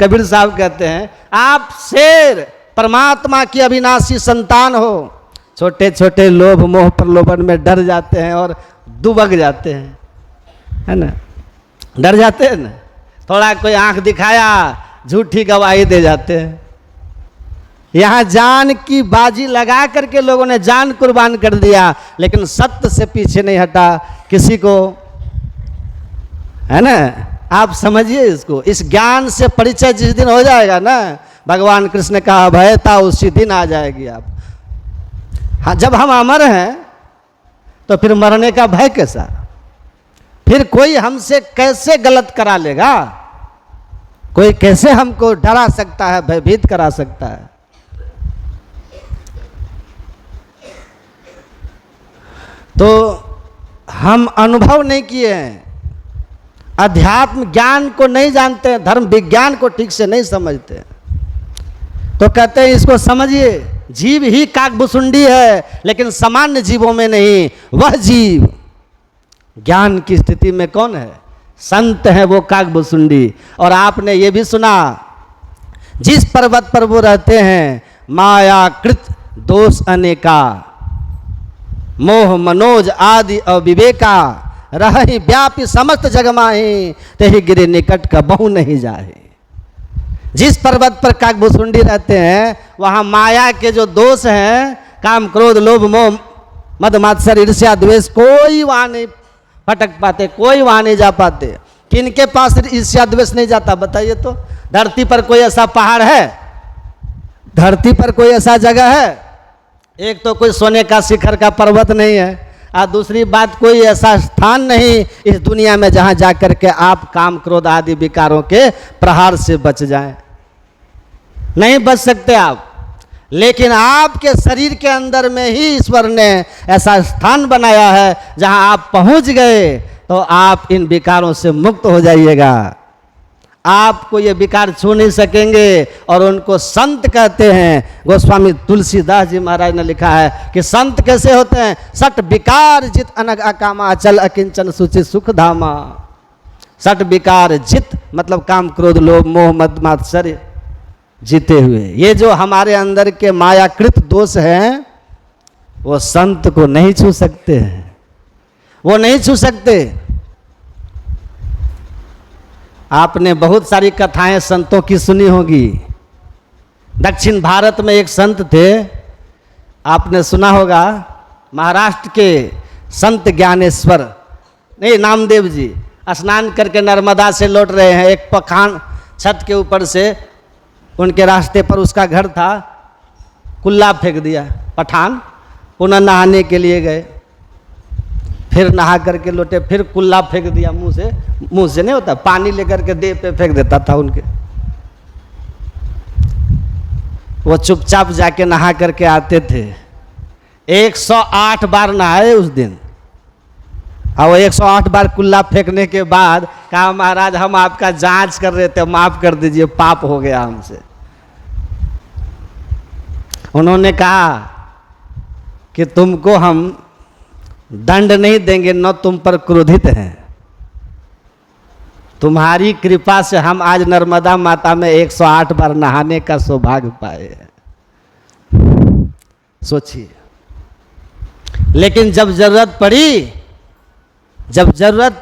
कबीर साहब कहते हैं आप शेर परमात्मा की अविनाशी संतान हो। छोटे छोटे लोभ मोह प्रलोभन में डर जाते हैं और दुबक जाते हैं, है ना, डर जाते हैं ना। थोड़ा कोई आंख दिखाया झूठी गवाही दे जाते हैं। यहाँ जान की बाजी लगा करके लोगों ने जान कुर्बान कर दिया, लेकिन सत्य से पीछे नहीं हटा किसी को, है ना। आप समझिए इसको, इस ज्ञान से परिचय जिस दिन हो जाएगा ना, भगवान कृष्ण ने कहा भयता उसी दिन आ जाएगी आप। हाँ, जब हम अमर हैं तो फिर मरने का भय कैसा? फिर कोई हमसे कैसे गलत करा लेगा? कोई कैसे हमको डरा सकता है, भयभीत करा सकता है? तो हम अनुभव नहीं किए हैं, अध्यात्म ज्ञान को नहीं जानते हैं, धर्म विज्ञान को ठीक से नहीं समझते हैं। तो कहते हैं इसको समझिए, जीव ही काकभुसुंडी है, लेकिन सामान्य जीवों में नहीं। वह जीव ज्ञान की स्थिति में कौन है? संत है वो काकभुसुंडी। और आपने ये भी सुना, जिस पर्वत पर वो रहते हैं मायाकृत दोष अनेका, मोह मनोज आदि अविवेका, रही व्यापी समस्त जग माही, तेहि गिरे निकट का बहु नहीं जाए। जिस पर्वत पर काकभुसुंडी रहते हैं वहाँ माया के जो दोष हैं, काम क्रोध लोभ मोह मद मात्सर्य ईर्ष्या द्वेष, कोई वहाँ नहीं भटक पाते, कोई वहाँ नहीं जा पाते। किनके पास ईर्ष्या द्वेष नहीं जाता बताइए तो? धरती पर कोई ऐसा पहाड़ है? धरती पर कोई ऐसा जगह है? एक तो कोई सोने का शिखर का पर्वत नहीं है, और दूसरी बात कोई ऐसा स्थान नहीं इस दुनिया में जहां जाकर के आप काम क्रोध आदि विकारों के प्रहार से बच जाएं। नहीं बच सकते आप। लेकिन आपके शरीर के अंदर में ही ईश्वर ने ऐसा स्थान बनाया है, जहां आप पहुंच गए तो आप इन विकारों से मुक्त हो जाइएगा। आपको ये विकार छू नहीं सकेंगे। और उनको संत कहते हैं। गोस्वामी तुलसीदास जी महाराज ने लिखा है कि संत कैसे होते हैं? सठ विकार जित अनग अकामा, अचल अकिंचन सुचि सुख धामा। सठ विकार जित मतलब काम क्रोध लोभ मोह मद मात्सर्य जीते हुए। ये जो हमारे अंदर के मायाकृत दोष हैं, वो संत को नहीं छू सकते हैं, वो नहीं छू सकते। आपने बहुत सारी कथाएं संतों की सुनी होगी। दक्षिण भारत में एक संत थे, आपने सुना होगा, महाराष्ट्र के संत ज्ञानेश्वर नहीं नामदेव जी स्नान करके नर्मदा से लौट रहे हैं। एक पखान छत के ऊपर से उनके रास्ते पर उसका घर था। कुल्ला फेंक दिया। पठान पुनः नहाने के लिए गए, फिर नहा करके लौटे, फिर कुल्ला फेंक दिया मुंह से नहीं होता, पानी लेकर के देह पे फेंक देता था उनके। वो चुपचाप जाके नहा करके आते थे। 108 बार नहाए उस दिन, और वो 108 बार कुल्ला फेंकने के बाद कहा महाराज हम आपका जांच कर रहे थे, माफ कर दीजिए, पाप हो गया हमसे। उन्होंने कहा कि तुमको हम दंड नहीं देंगे, न तुम पर क्रोधित हैं, तुम्हारी कृपा से हम आज नर्मदा माता में 108 बार नहाने का सौभाग्य पाए हैं। सोचिए, लेकिन जब जरूरत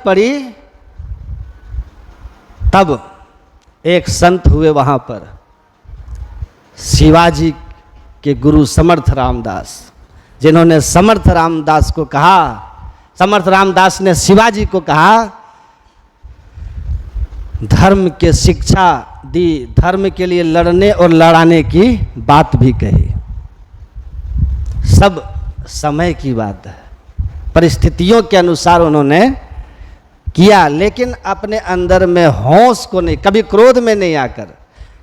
पड़ी तब एक संत हुए वहां पर, शिवाजी के गुरु समर्थ रामदास, जिन्होंने समर्थ रामदास को कहा, समर्थ रामदास ने शिवाजी को कहा, धर्म के शिक्षा दी, धर्म के लिए लड़ने और लड़ाने की बात भी कही। सब समय की बात है, परिस्थितियों के अनुसार उन्होंने किया, लेकिन अपने अंदर में होश को नहीं, कभी क्रोध में नहीं आकर,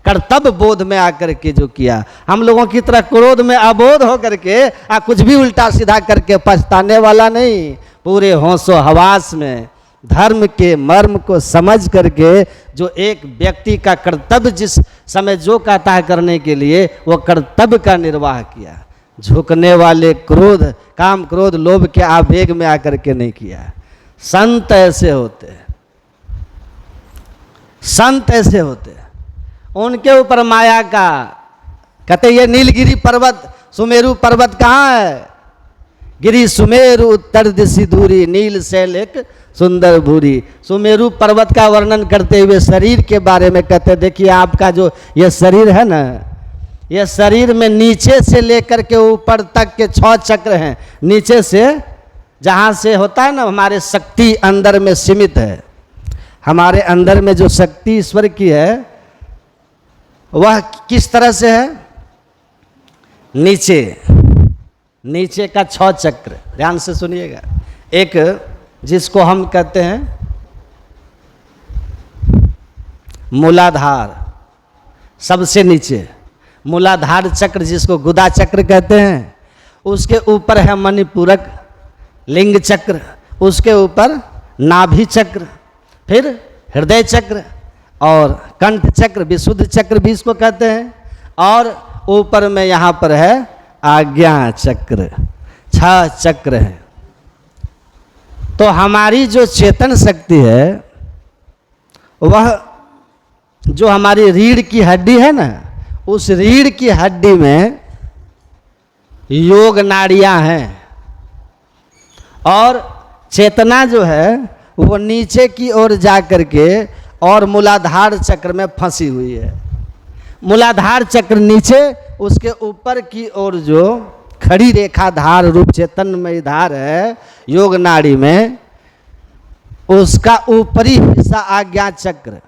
कर्तव्य बोध में आकर के जो किया। हम लोगों की तरह क्रोध में अबोध होकर के कुछ भी उल्टा सीधा करके पछताने वाला नहीं, पूरे होशो हवास में धर्म के मर्म को समझ करके जो एक व्यक्ति का कर्तव्य जिस समय जो कहता है करने के लिए, वो कर्तव्य का निर्वाह किया। झुकने वाले क्रोध, काम क्रोध लोभ के आवेग में आकर के नहीं किया। संत ऐसे होते हैं, संत ऐसे होते हैं, उनके ऊपर माया का, कहते ये नीलगिरी पर्वत, सुमेरु पर्वत कहाँ है? गिरी सुमेरु उत्तर दिशि दूरी, नील शैल एक सुंदर भूरी। सुमेरु पर्वत का वर्णन करते हुए शरीर के बारे में कहते, देखिए आपका जो ये शरीर है ना, ये शरीर में नीचे से लेकर के ऊपर तक के 6 चक्र हैं। नीचे से जहाँ से होता है ना, हमारे शक्ति अंदर में सीमित है, हमारे अंदर में जो शक्ति ईश्वर की है वह किस तरह से है? नीचे का 6 चक्र, ध्यान से सुनिएगा। एक जिसको हम कहते हैं मूलाधार, सबसे नीचे मूलाधार चक्र, जिसको गुदा चक्र कहते हैं, उसके ऊपर है मणिपूरक लिंग चक्र, उसके ऊपर नाभि चक्र, फिर हृदय चक्र और कंठ चक्र, विशुद्ध चक्र भी इसको कहते हैं, और ऊपर में यहाँ पर है आज्ञा चक्र। 6 चक्र हैं। तो हमारी जो चेतन शक्ति है, वह जो हमारी रीढ़ की हड्डी है ना, उस रीढ़ की हड्डी में योग नाड़ियां हैं, और चेतना जो है वो नीचे की ओर जा करके और मूलाधार चक्र में फंसी हुई है। मूलाधार चक्र नीचे, उसके ऊपर की ओर जो खड़ी रेखा धार रूप चेतनमय धार है योग नाड़ी में, उसका ऊपरी हिस्सा आज्ञा चक्र।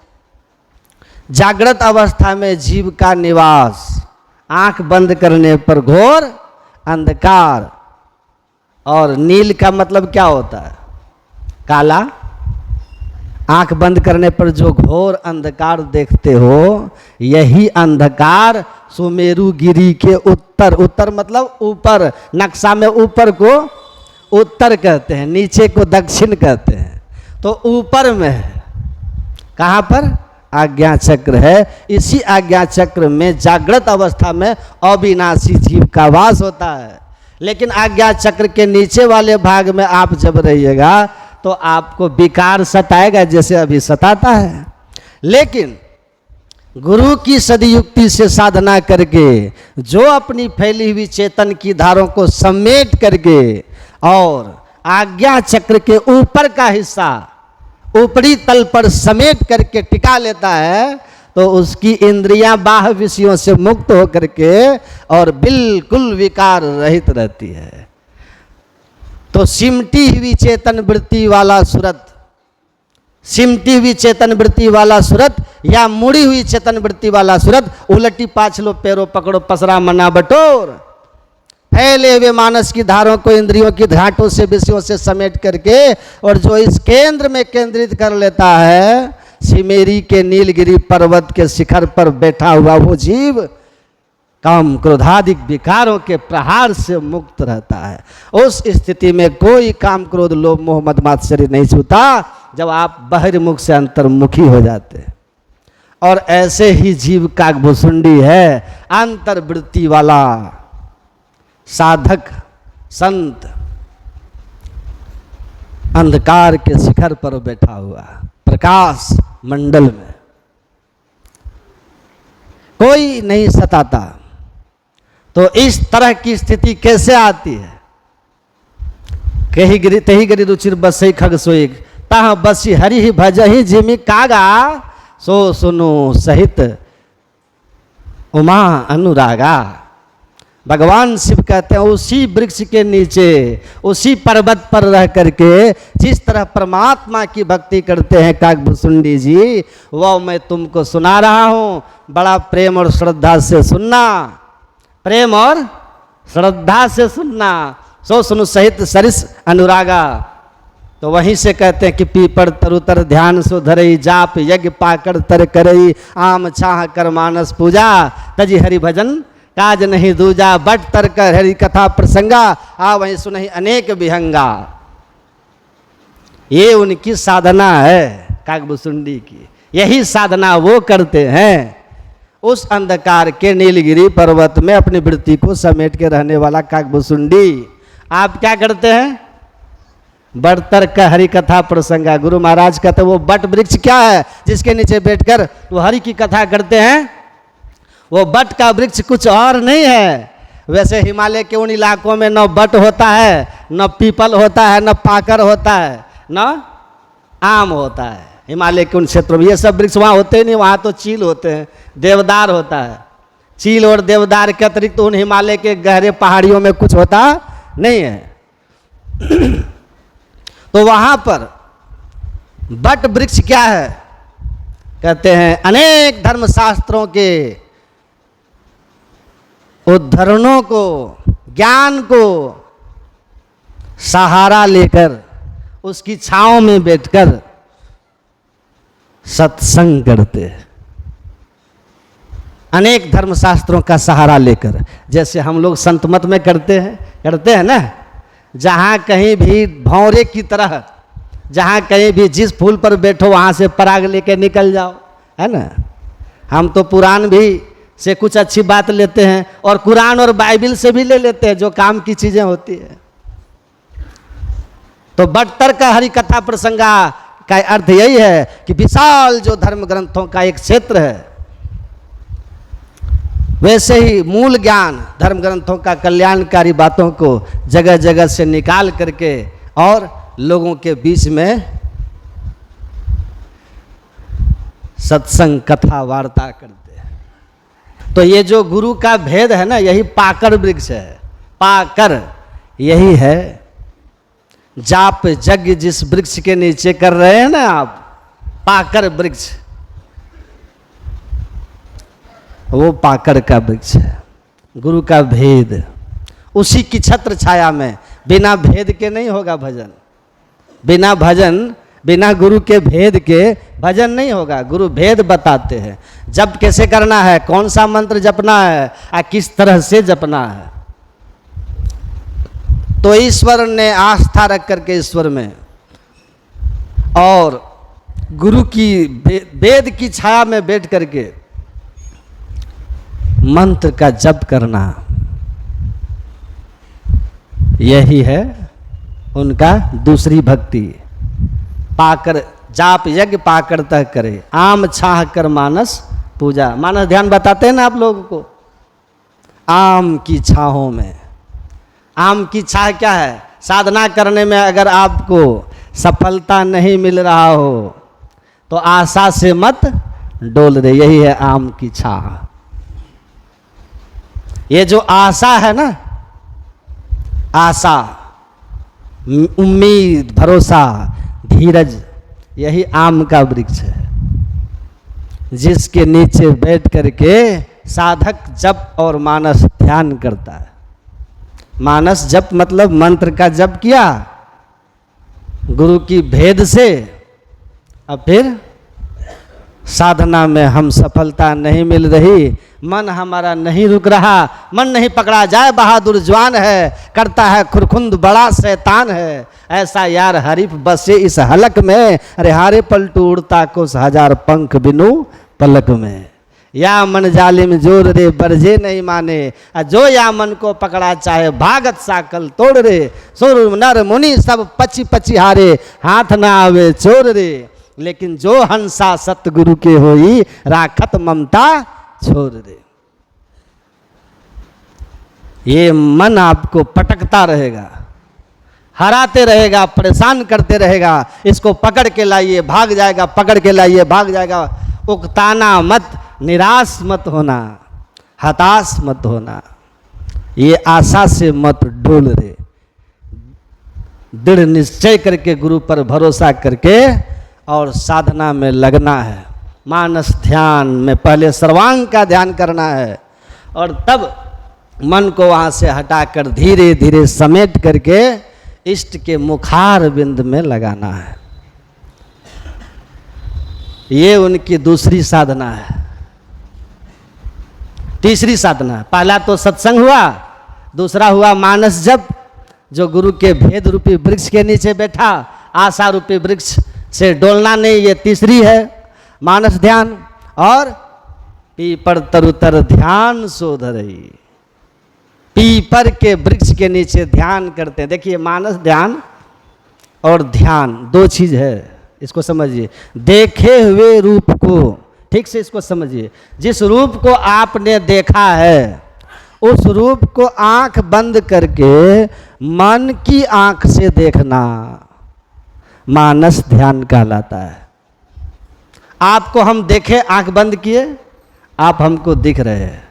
जागृत अवस्था में जीव का निवास, आंख बंद करने पर घोर अंधकार, और नील का मतलब क्या होता है? काला। आंख बंद करने पर जो घोर अंधकार देखते हो, यही अंधकार सुमेरु गिरी के उत्तर, उत्तर मतलब ऊपर, नक्शा में ऊपर को उत्तर कहते हैं, नीचे को दक्षिण कहते हैं। तो ऊपर में है, कहाँ पर? आज्ञा चक्र है। इसी आज्ञा चक्र में जागृत अवस्था में अविनाशी जीव का वास होता है। लेकिन आज्ञा चक्र के नीचे वाले भाग में आप जब रहिएगा तो आपको विकार सताएगा, जैसे अभी सताता है। लेकिन गुरु की सदयुक्ति से साधना करके जो अपनी फैली हुई चेतन की धारों को समेट करके और आज्ञा चक्र के ऊपर का हिस्सा ऊपरी तल पर समेट करके टिका लेता है, तो उसकी इंद्रियां बाह्य विषयों से मुक्त होकर के और बिल्कुल विकार रहित रहती है। तो सिमटी हुई चेतन वृत्ति वाला सूरत सिमटी हुई चेतन वृत्ति वाला सूरत या मुड़ी हुई चेतन वृत्ति वाला सूरत, उलटी पाछलो पैरों पकड़ो पसरा मना बटोर, फैले हुए मानस की धारों को इंद्रियों की घाटों से विषयों से समेट करके, और जो इस केंद्र में केंद्रित कर लेता है, सिमेरी के नीलगिरी पर्वत के शिखर पर बैठा हुआ वो जीव काम क्रोधादिक विकारों के प्रहार से मुक्त रहता है। उस स्थिति में कोई काम क्रोध लोभ मोह मद मात्सर्य नहीं छूता, जब आप बहिर्मुख से अंतर्मुखी हो जाते हैं। और ऐसे ही जीव काकभुसुंडी है, अंतर्वृत्ति वाला साधक संत, अंधकार के शिखर पर बैठा हुआ, प्रकाश मंडल में कोई नहीं सताता। तो इस तरह की स्थिति कैसे आती है? कही गिरी तही गिरी रुचिर बसई खग सोई, तह बसी हरि ही भजहि जिमि कागा, सो सुनो सहित उमा अनुरागा। भगवान शिव कहते हैं उसी वृक्ष के नीचे, उसी पर्वत पर रह करके जिस तरह परमात्मा की भक्ति करते हैं काकभुसुंडी जी, वह मैं तुमको सुना रहा हूँ। बड़ा प्रेम और श्रद्धा से सुनना, प्रेम और श्रद्धा से सुनना। सो सुनु सहित सरिस अनुरागा। तो वहीं से कहते हैं कि पीपड़ तरुतर ध्यान सो धरई, जाप यज्ञ पाकड़ तर करई, आम छाह कर मानस पूजा, तजी हरि भजन काज नहीं दूजा, बट तर कर हरि कथा प्रसंगा, आ वहीं सुनहि अनेक विहंगा। ये उनकी साधना है काकभुसुंडी की, यही साधना वो करते हैं। उस अंधकार के नीलगिरी पर्वत में अपनी वृत्ति को समेट के रहने वाला काकभुसुंडी, आप क्या करते हैं? बड़तर का हरि कथा प्रसंगा। गुरु महाराज कहते वो बट वृक्ष क्या है जिसके नीचे बैठकर वो हरि की कथा करते हैं? वो बट का वृक्ष कुछ और नहीं है। वैसे हिमालय के उन इलाकों में न बट होता है, न पीपल होता है, न पाकर होता है, न आम होता है। हिमालय के उन क्षेत्रों में ये सब वृक्ष वहाँ होते नहीं, वहाँ तो चील होते हैं, देवदार होता है। चील और देवदार के अतिरिक्त तो उन हिमालय के गहरे पहाड़ियों में कुछ होता नहीं है। तो वहाँ पर बट वृक्ष क्या है? कहते हैं अनेक धर्मशास्त्रों के उद्धरणों को, ज्ञान को सहारा लेकर उसकी छांव में बैठकर सत्संग करते हैं। अनेक धर्मशास्त्रों का सहारा लेकर, जैसे हम लोग संत मत में करते हैं ना, जहाँ कहीं भी भौरे की तरह, जहाँ कहीं भी जिस फूल पर बैठो वहाँ से पराग लेके निकल जाओ, है ना। हम तो पुराण भी से कुछ अच्छी बात लेते हैं और कुरान और बाइबिल से भी ले लेते हैं जो काम की चीज़ें होती है। तो बटतर का हरि कथा प्रसंगा का अर्थ यही है कि विशाल जो धर्म ग्रंथों का एक क्षेत्र है, वैसे ही मूल ज्ञान धर्म ग्रंथों का कल्याणकारी बातों को जगह जगह से निकाल करके और लोगों के बीच में सत्संग कथा वार्ता करते हैं। तो ये जो गुरु का भेद है ना, यही पाकर वृक्ष है। पाकर यही है, जाप यज्ञ जिस वृक्ष के नीचे कर रहे हैं ना आप, पाकर वृक्ष, वो पाकर का वृक्ष है। गुरु का भेद, उसी की छत्र छाया में, बिना भेद के नहीं होगा भजन। बिना भजन, बिना गुरु के भेद के भजन नहीं होगा। गुरु भेद बताते हैं, जप कैसे करना है, कौन सा मंत्र जपना है और किस तरह से जपना है। तो ईश्वर ने आस्था रख करके ईश्वर में और गुरु की वेद की छाया में बैठ करके मंत्र का जप करना, यही है उनका दूसरी भक्ति। पाकर जाप यज्ञ पाकर तह करे, आम छाह कर मानस पूजा। मानस ध्यान बताते हैं ना आप लोगों को, आम की छाहों में। आम की छाह क्या है? साधना करने में अगर आपको सफलता नहीं मिल रहा हो तो आशा से मत डोल दे, यही है आम की छाह। ये जो आशा है ना, आशा, उम्मीद, भरोसा, धीरज, यही आम का वृक्ष है, जिसके नीचे बैठ करके साधक जप और मानस ध्यान करता है। मानस जप मतलब मंत्र का जप किया गुरु की भेद से, अब फिर साधना में हम सफलता नहीं मिल रही, मन हमारा नहीं रुक रहा, मन नहीं पकड़ा जाए, बहादुर जवान है, करता है खुरखुंद बड़ा शैतान है, ऐसा यार हरीफ बसे इस हलक में, अरे हारे पलटू उड़ता कुछ हजार पंख बिनु पलक में। या मन जालिम जोर रे बरजे नहीं माने, जो या मन को पकड़ा चाहे भागत साकल तोड़ रे, सुर नर मुनि सब पची पची हारे, हाथ ना आवे चोर रे, लेकिन जो हंसा सतगुरु के होई, राखत ममता छोड़ दे। ये मन आपको पटकता रहेगा, हराते रहेगा, परेशान करते रहेगा, इसको पकड़ के लाइए भाग जाएगा, पकड़ के लाइए भाग जाएगा। उकताना मत, निराश मत होना, हताश मत होना, ये आशा से मत डोल रे, दृढ़ निश्चय करके गुरु पर भरोसा करके और साधना में लगना है। मानस ध्यान में पहले सर्वांग का ध्यान करना है और तब मन को वहाँ से हटाकर धीरे धीरे समेट करके इष्ट के मुखार बिंद में लगाना है। ये उनकी दूसरी साधना है। तीसरी साधना, पहला तो सत्संग हुआ, दूसरा हुआ मानस जप, जो गुरु के भेद रूपी वृक्ष के नीचे बैठा, आशा रूपी वृक्ष से डोलना नहीं, ये तीसरी है मानस ध्यान। और पीपर तरुतर ध्यान सोधरई, पीपर के वृक्ष के नीचे ध्यान करते हैं। देखिए मानस ध्यान और ध्यान दो चीज है, इसको समझिए। देखे हुए रूप को ठीक से इसको समझिए, जिस रूप को आपने देखा है उस रूप को आंख बंद करके मन की आंख से देखना मानस ध्यान कहलाता है। आपको हम देखे आंख बंद किए, आप हमको दिख रहे हैं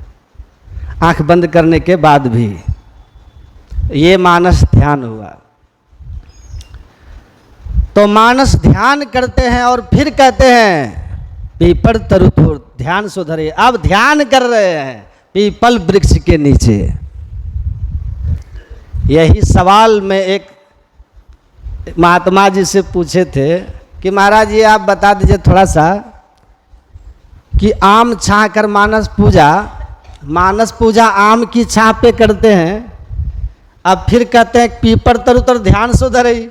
आंख बंद करने के बाद भी, ये मानस ध्यान हुआ। तो मानस ध्यान करते हैं और फिर कहते हैं पीपर तरुतुर ध्यान सुधरे। अब ध्यान कर रहे हैं पीपल वृक्ष के नीचे। यही सवाल में एक महात्मा जी से पूछे थे कि महाराज ये आप बता दीजिए थोड़ा सा कि आम छाह कर मानस पूजा आम की छाह पे करते हैं, अब फिर कहते हैं पीपर तरुतर ध्यान सुधरे,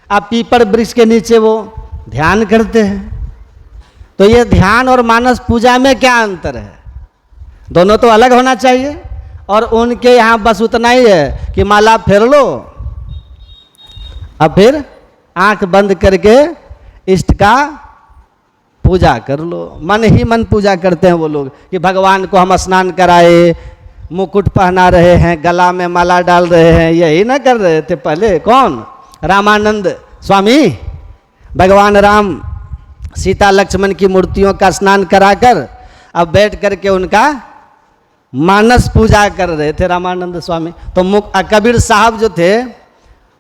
अब पीपर वृक्ष के नीचे वो ध्यान करते हैं। तो ये ध्यान और मानस पूजा में क्या अंतर है? दोनों तो अलग होना चाहिए। और उनके यहाँ बस उतना ही है कि माला फेर लो, अब फिर आंख बंद करके इष्ट का पूजा कर लो। मन ही मन पूजा करते हैं वो लोग कि भगवान को हम स्नान कराए, मुकुट पहना रहे हैं, गला में माला डाल रहे हैं। यही ना कर रहे थे पहले? कौन? रामानंद स्वामी। भगवान राम सीता लक्ष्मण की मूर्तियों का स्नान कराकर अब बैठ करके उनका मानस पूजा कर रहे थे रामानंद स्वामी। तो कबीर साहब जो थे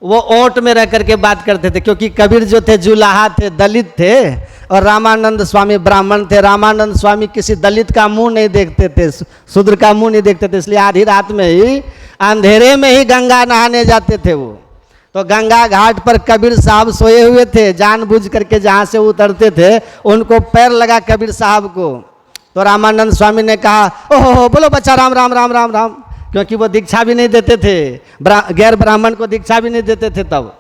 वो ओट में रह करके बात करते थे, क्योंकि कबीर जो थे जुलाहा थे, दलित थे, और रामानंद स्वामी ब्राह्मण थे। रामानंद स्वामी किसी दलित का मुंह नहीं देखते थे, शूद्र का मुंह नहीं देखते थे, इसलिए आधी रात में ही अंधेरे में ही गंगा नहाने जाते थे वो। तो गंगा घाट पर कबीर साहब सोए हुए थे, जानबूझ करके जहाँ से उतरते थे उनको पैर लगा कबीर साहब को। तो रामानंद स्वामी ने कहा, ओहो बोलो बच्चा राम राम राम राम राम, क्योंकि वो दीक्षा भी नहीं देते थे, गैर ब्राह्मण को दीक्षा भी नहीं देते थे तब।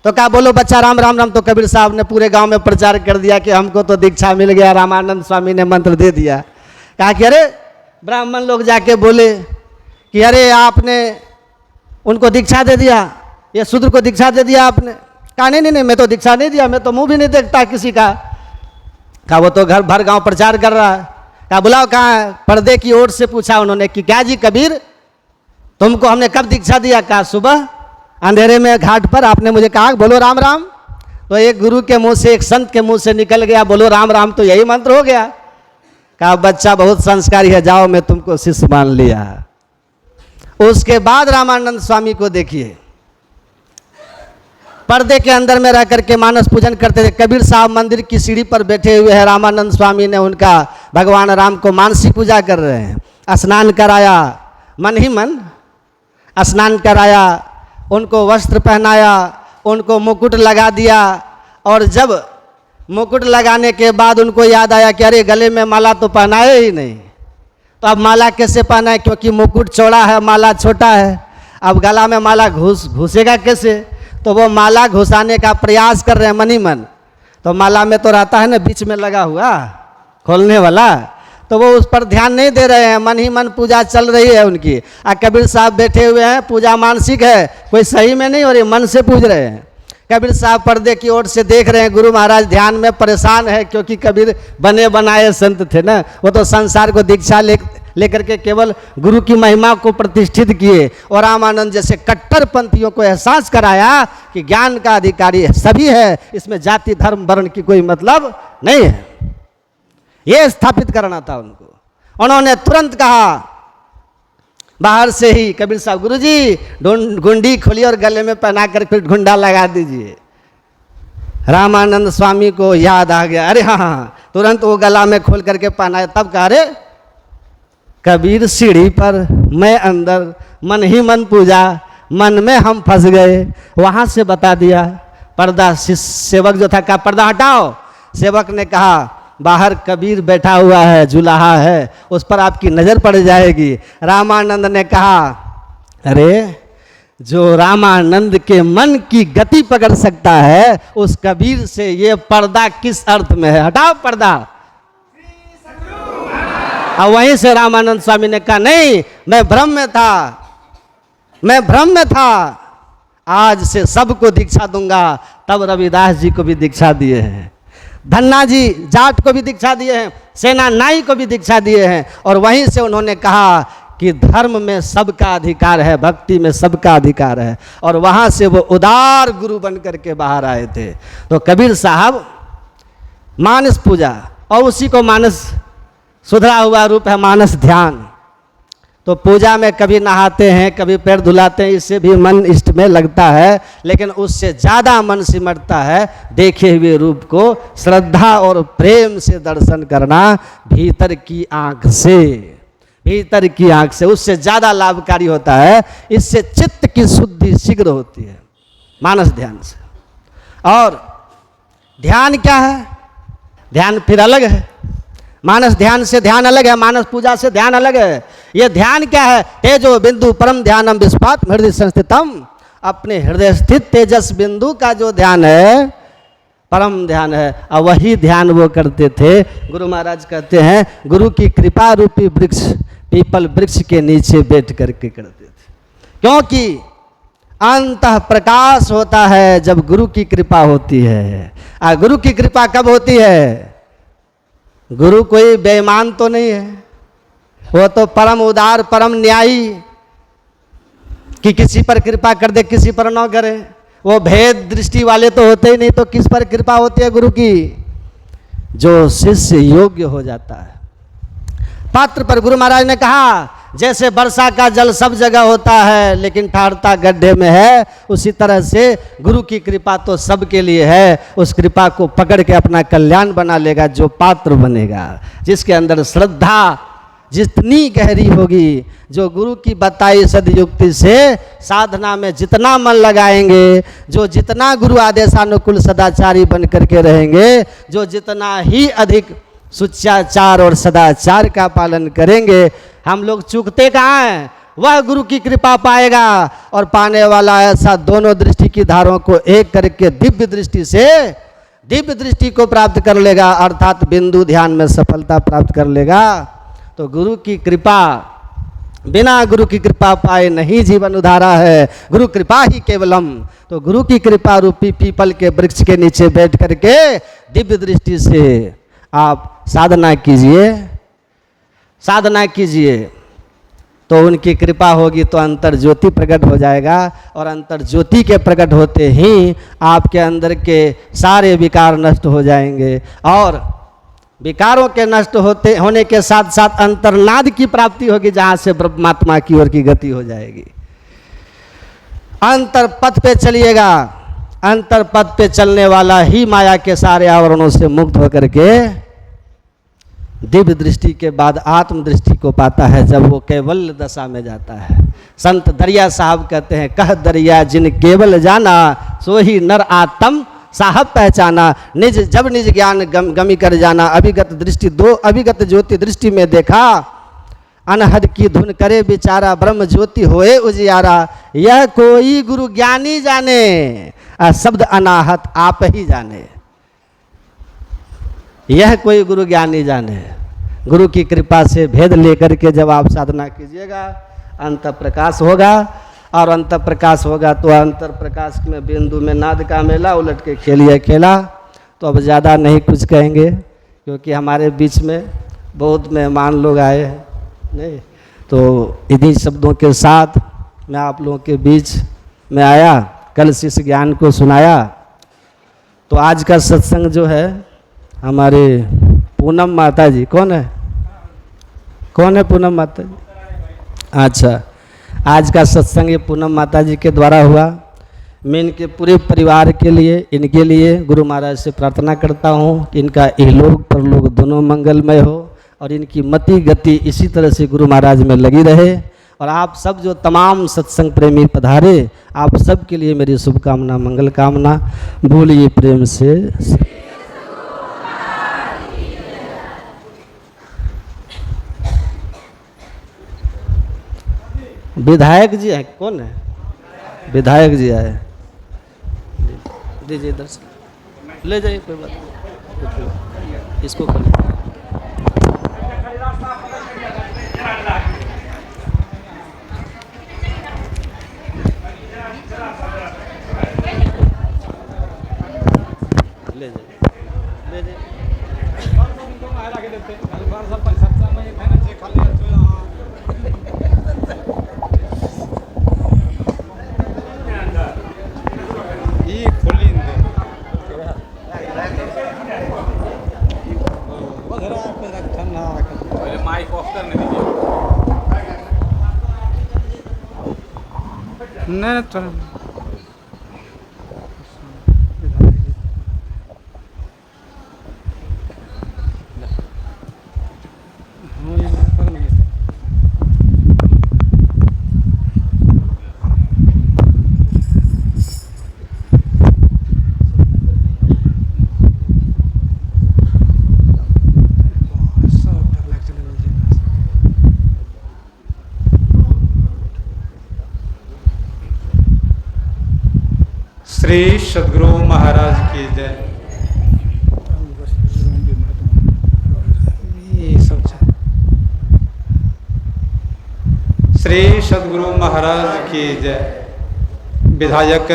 तो कहा बोलो बच्चा राम राम राम। तो कबीर साहब ने पूरे गांव में प्रचार कर दिया कि हमको तो दीक्षा मिल गया, रामानंद स्वामी ने मंत्र दे दिया। कहा कि अरे ब्राह्मण लोग जाके बोले कि अरे आपने उनको दीक्षा दे दिया, ये शूद्र को दीक्षा दे दिया आपने। कहा नहीं नहीं नहीं, मैं तो दीक्षा नहीं दिया, मैं तो मुंह भी नहीं देखता किसी का। कहा वो तो घर भर गांव प्रचार कर रहा है। कहा बुलाओ कहाँ है? पर्दे की ओर से पूछा उन्होंने कि क्या जी कबीर तुमको हमने कब दीक्षा दिया? कहा सुबह अंधेरे में घाट पर आपने मुझे कहा बोलो राम राम। तो एक गुरु के मुंह से, एक संत के मुंह से निकल गया बोलो राम राम, तो यही मंत्र हो गया। कहा बच्चा बहुत संस्कारी है, जाओ मैं तुमको शिष्य मान लिया। उसके बाद रामानंद स्वामी को देखिए, पर्दे के अंदर में रह करके मानस पूजन करते थे। कबीर साहब मंदिर की सीढ़ी पर बैठे हुए हैं, रामानंद स्वामी ने उनका भगवान राम को मानसी पूजा कर रहे हैं। स्नान कराया, मन ही मन स्नान कराया, उनको वस्त्र पहनाया, उनको मुकुट लगा दिया। और जब मुकुट लगाने के बाद उनको याद आया कि अरे गले में माला तो पहनाए ही नहीं, तो अब माला कैसे पहनाए, क्योंकि मुकुट चौड़ा है, माला छोटा है, अब गला में माला घुसेगा कैसे। तो वो माला घुसाने का प्रयास कर रहे हैं मन ही मन। तो माला में तो रहता है ना बीच में लगा हुआ खोलने वाला, तो वो उस पर ध्यान नहीं दे रहे हैं, मन ही मन पूजा चल रही है उनकी। कबीर साहब बैठे हुए हैं, पूजा मानसिक है, कोई सही में नहीं हो रही, मन से पूज रहे हैं। कबीर साहब पर्दे की ओर से देख रहे हैं, गुरु महाराज ध्यान में परेशान है, क्योंकि कबीर बने बनाए संत थे ना, वो तो संसार को दीक्षा लेकर के केवल गुरु की महिमा को प्रतिष्ठित किए। और रामानंद जैसे कट्टर पंथियों को एहसास कराया कि ज्ञान का अधिकारी सभी है, इसमें जाति धर्म वर्ण की कोई मतलब नहीं है, ये स्थापित करना था उनको। उन्होंने तुरंत कहा बाहर से ही, कबीर साहब गुरुजी गुंडी खोलिए और गले में पहना कर फिर घुंडा लगा दीजिए। रामानंद स्वामी को याद आ गया, अरे हाँ, तुरंत वो गला में खोल करके पहनाया। तब कहा अरे कबीर सीढ़ी पर, मैं अंदर, मन ही मन पूजा, मन में हम फंस गए। वहाँ से बता दिया पर्दा, सेवक जो था कहा पर्दा हटाओ। सेवक ने कहा बाहर कबीर बैठा हुआ है, जुलाहा है, उस पर आपकी नज़र पड़ जाएगी। रामानंद ने कहा अरे जो रामानंद के मन की गति पकड़ सकता है, उस कबीर से ये पर्दा किस अर्थ में है, हटाओ पर्दा। और वहीं से रामानंद स्वामी ने कहा नहीं, मैं भ्रम में था, मैं भ्रम में था, आज से सबको दीक्षा दूंगा। तब रविदास जी को भी दीक्षा दिए हैं, धन्ना जी जाट को भी दीक्षा दिए हैं, सेना नाई को भी दीक्षा दिए हैं। और वहीं से उन्होंने कहा कि धर्म में सबका अधिकार है, भक्ति में सबका अधिकार है। और वहाँ से वो उदार गुरु बन करके बाहर आए थे। तो कबीर साहब मानस पूजा, और उसी को मानस सुधरा हुआ रूप है मानस ध्यान। तो पूजा में कभी नहाते हैं, कभी पैर धुलाते हैं, इससे भी मन इष्ट में लगता है, लेकिन उससे ज़्यादा मन सिमटता है देखे हुए रूप को श्रद्धा और प्रेम से दर्शन करना, भीतर की आँख से, भीतर की आँख से, उससे ज़्यादा लाभकारी होता है। इससे चित्त की शुद्धि शीघ्र होती है मानस ध्यान से। और ध्यान क्या है, ध्यान फिर अलग है, मानस ध्यान से ध्यान अलग है, मानस पूजा से ध्यान अलग है। ये ध्यान क्या है, तेजो बिंदु परम ध्यानम विस्फात हृदय संस्थितम, अपने हृदय स्थित तेजस बिंदु का जो ध्यान है परम ध्यान है। और वही ध्यान वो करते थे। गुरु महाराज कहते हैं गुरु की कृपा रूपी वृक्ष, पीपल वृक्ष के नीचे बैठ करके करते थे, क्योंकि अंतः प्रकाश होता है जब गुरु की कृपा होती है। और गुरु की कृपा कब होती है, गुरु कोई बेईमान तो नहीं है, वो तो परम उदार परम न्यायी, कि किसी पर कृपा कर दे किसी पर न करे। वो भेद दृष्टि वाले तो होते ही नहीं, तो किस पर कृपा होती है गुरु की, जो शिष्य योग्य हो जाता है। पात्र पर गुरु महाराज ने कहा जैसे वर्षा का जल सब जगह होता है लेकिन ठहरता गड्ढे में है, उसी तरह से गुरु की कृपा तो सबके लिए है। उस कृपा को पकड़ के अपना कल्याण बना लेगा जो पात्र बनेगा, जिसके अंदर श्रद्धा जितनी गहरी होगी, जो गुरु की बताई सदयुक्ति से साधना में जितना मन लगाएंगे, जो जितना गुरु आदेशानुकूल सदाचारी बन करके रहेंगे, जो जितना ही अधिक सुचाचार और सदाचार का पालन करेंगे, हम लोग चूकते कहाँ हैं, वह गुरु की कृपा पाएगा। और पाने वाला ऐसा दोनों दृष्टि की धारों को एक करके दिव्य दृष्टि से दिव्य दृष्टि को प्राप्त कर लेगा, अर्थात बिंदु ध्यान में सफलता प्राप्त कर लेगा। तो गुरु की कृपा, बिना गुरु की कृपा पाए नहीं जीवन उधारा है, गुरु कृपा ही केवलम। तो गुरु की कृपा रूपी पीपल के वृक्ष के नीचे बैठ करके दिव्य दृष्टि से आप साधना कीजिए, साधना कीजिए, तो उनकी कृपा होगी तो अंतर ज्योति प्रकट हो जाएगा। और अंतर ज्योति के प्रकट होते ही आपके अंदर के सारे विकार नष्ट हो जाएंगे। और विकारों के नष्ट होने के साथ साथ अंतर्नाद की प्राप्ति होगी, जहाँ से परमात्मा की ओर की गति हो जाएगी। अंतर पथ पे चलिएगा, अंतर पद पे चलने वाला ही माया के सारे आवरणों से मुक्त होकर के दिव्य दृष्टि के बाद आत्म दृष्टि को पाता है, जब वो कैवल्य दशा में जाता है। संत दरिया साहब कहते हैं, कह दरिया जिन केवल जाना, सो ही नर आत्म साहब पहचाना। निज जब निज ज्ञान गमी कर जाना, अभिगत दृष्टि दो अभिगत ज्योति दृष्टि में देखा, अनहद की धुन करे बिचारा, ब्रह्म ज्योति होए उजियारा। यह कोई गुरु ज्ञानी जाने, शब्द अनाहत आप ही जाने। यह कोई गुरु ज्ञानी जाने। गुरु की कृपा से भेद लेकर के जब आप साधना कीजिएगा, अंत प्रकाश होगा, और अंत प्रकाश होगा तो अंतर प्रकाश में बिंदु में नाद का मेला, उलट के खेलिए खेला। तो अब ज़्यादा नहीं कुछ कहेंगे, क्योंकि हमारे बीच में बहुत मेहमान लोग आए हैं, नहीं तो इन्हीं शब्दों के साथ मैं आप लोगों के बीच में आया, कल से इस ज्ञान को सुनाया। तो आज का सत्संग जो है, हमारे पूनम माता जी, कौन है पूनम माता जी? अच्छा, आज का सत्संग ये पूनम माता जी के द्वारा हुआ। मैं इनके पूरे परिवार के लिए, इनके लिए गुरु महाराज से प्रार्थना करता हूँ कि इनका इहलोक परलोक दोनों मंगलमय हो, और इनकी मति गति इसी तरह से गुरु महाराज में लगी रहे। और आप सब जो तमाम सत्संग प्रेमी पधारे, आप सब के लिए मेरी शुभकामना, मंगल कामना। बोलिए प्रेम से। विधायक जी हैं, कौन है? विधायक जी आए, दीजिए दर्शन, ले जाइए, कोई बात नहीं, इसको खोलिए। ले जाइए, ले जाइए। माइक ऑफ करने दीजिए। नहीं थोड़ा श्री सद्गुरु महाराज की जय। श्री सद्गुरु महाराज की जय। विधायक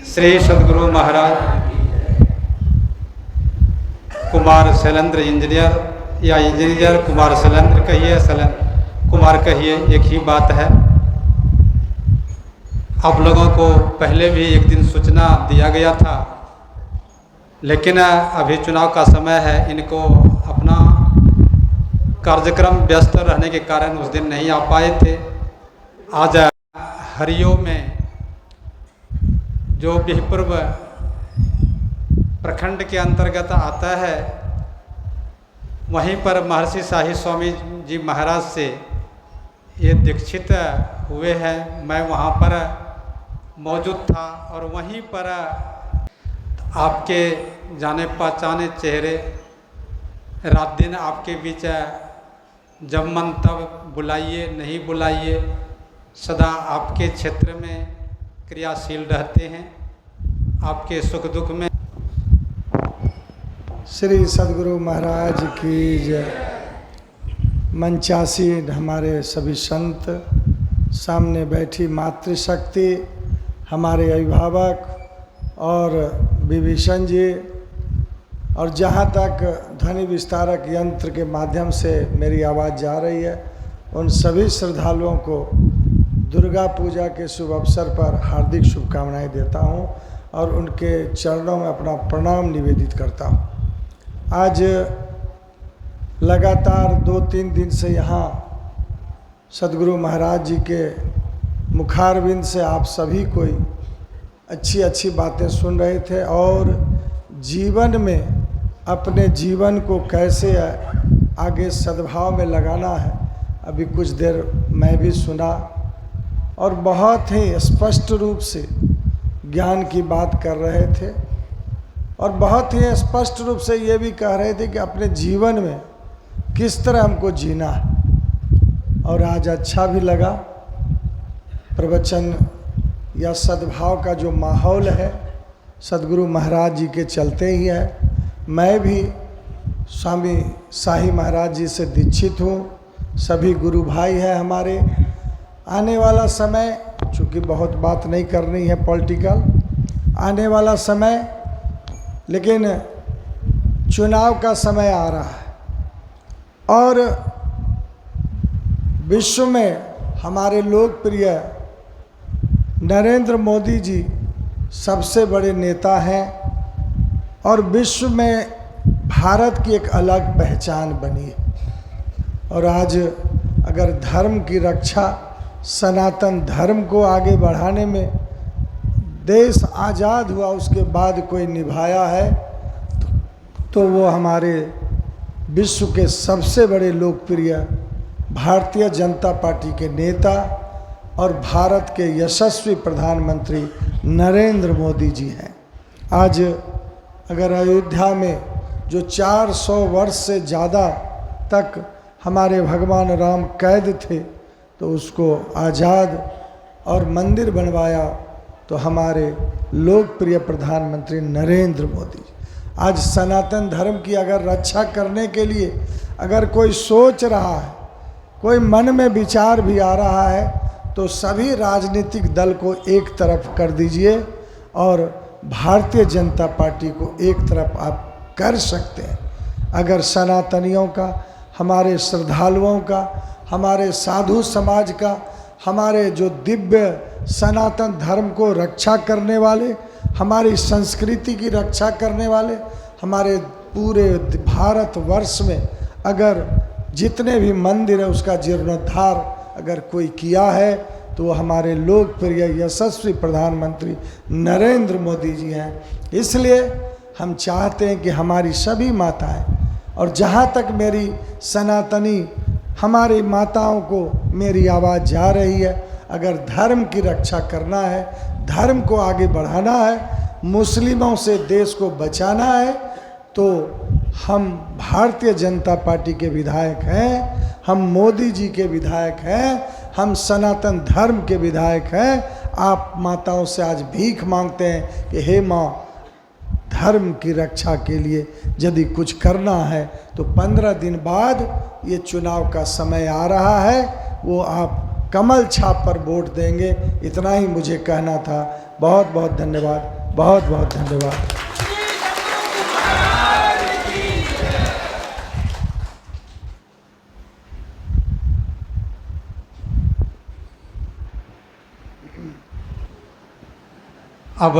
श्री सद्गुरु महाराज कुमार शैलेंद्र इंजीनियर, या इंजीनियर कुमार शैलेंद्र कहिए, शैलेंद्र कुमार कहिए, एक ही बात है। आप लोगों को पहले भी एक दिन सूचना दिया गया था, लेकिन अभी चुनाव का समय है, इनको अपना कार्यक्रम व्यस्त रहने के कारण उस दिन नहीं आ पाए थे। आज हरियो में जो बिहपुर प्रखंड के अंतर्गत आता है, वहीं पर महर्षि शाही स्वामी जी महाराज से ये दीक्षित हुए हैं। मैं वहाँ पर मौजूद था, और वहीं पर आपके जाने पहचाने चेहरे, रात दिन आपके बीच जब मन तब बुलाइए, नहीं बुलाइए, सदा आपके क्षेत्र में क्रियाशील रहते हैं, आपके सुख दुख में। श्री सद्गुरु महाराज की जय। मंचासी हमारे सभी संत, सामने बैठी मातृशक्ति, हमारे अभिभावक और विभीषण जी, और जहाँ तक ध्वनि विस्तारक यंत्र के माध्यम से मेरी आवाज़ जा रही है, उन सभी श्रद्धालुओं को दुर्गा पूजा के शुभ अवसर पर हार्दिक शुभकामनाएं देता हूं, और उनके चरणों में अपना प्रणाम निवेदित करता हूं। आज लगातार 2-3 दिन से यहाँ सद्गुरु महाराज जी के मुखारविंद से आप सभी कोई अच्छी अच्छी बातें सुन रहे थे और जीवन में अपने जीवन को कैसे आगे सद्भाव में लगाना है, अभी कुछ देर मैं भी सुना और बहुत ही स्पष्ट रूप से ज्ञान की बात कर रहे थे और बहुत ही स्पष्ट रूप से ये भी कह रहे थे कि अपने जीवन में किस तरह हमको जीना है। और आज अच्छा भी लगा प्रवचन या सद्भाव का जो माहौल है सदगुरु महाराज जी के चलते ही है। मैं भी स्वामी शाही महाराज जी से दीक्षित हूँ, सभी गुरु भाई हैं हमारे। आने वाला समय, चूँकि बहुत बात नहीं करनी है पॉलिटिकल, आने वाला समय, लेकिन चुनाव का समय आ रहा है और विश्व में हमारे लोकप्रिय नरेंद्र मोदी जी सबसे बड़े नेता हैं और विश्व में भारत की एक अलग पहचान बनी है। और आज अगर धर्म की रक्षा, सनातन धर्म को आगे बढ़ाने में देश आज़ाद हुआ उसके बाद कोई निभाया है तो वो हमारे विश्व के सबसे बड़े लोकप्रिय भारतीय जनता पार्टी के नेता और भारत के यशस्वी प्रधानमंत्री नरेंद्र मोदी जी हैं। आज अगर अयोध्या में जो 400 वर्ष से ज़्यादा तक हमारे भगवान राम कैद थे तो उसको आज़ाद और मंदिर बनवाया तो हमारे लोकप्रिय प्रधानमंत्री नरेंद्र मोदी। आज सनातन धर्म की अगर रक्षा करने के लिए अगर कोई सोच रहा है, कोई मन में विचार भी आ रहा है तो सभी राजनीतिक दल को एक तरफ कर दीजिए और भारतीय जनता पार्टी को एक तरफ आप कर सकते हैं। अगर सनातनियों का, हमारे श्रद्धालुओं का, हमारे साधु समाज का, हमारे जो दिव्य सनातन धर्म को रक्षा करने वाले, हमारी संस्कृति की रक्षा करने वाले, हमारे पूरे भारतवर्ष में अगर जितने भी मंदिर है उसका जीर्णोद्धार अगर कोई किया है तो वो हमारे लोकप्रिय यशस्वी प्रधानमंत्री नरेंद्र मोदी जी हैं। इसलिए हम चाहते हैं कि हमारी सभी माताएं और जहाँ तक मेरी सनातनी हमारी माताओं को मेरी आवाज़ जा रही है, अगर धर्म की रक्षा करना है, धर्म को आगे बढ़ाना है, मुस्लिमों से देश को बचाना है तो हम भारतीय जनता पार्टी के विधायक हैं, हम मोदी जी के विधायक हैं, हम सनातन धर्म के विधायक हैं। आप माताओं से आज भीख मांगते हैं कि हे माँ, धर्म की रक्षा के लिए यदि कुछ करना है तो 15 दिन बाद ये चुनाव का समय आ रहा है, वो आप कमल छाप पर वोट देंगे। इतना ही मुझे कहना था। बहुत बहुत धन्यवाद, बहुत बहुत धन्यवाद। अब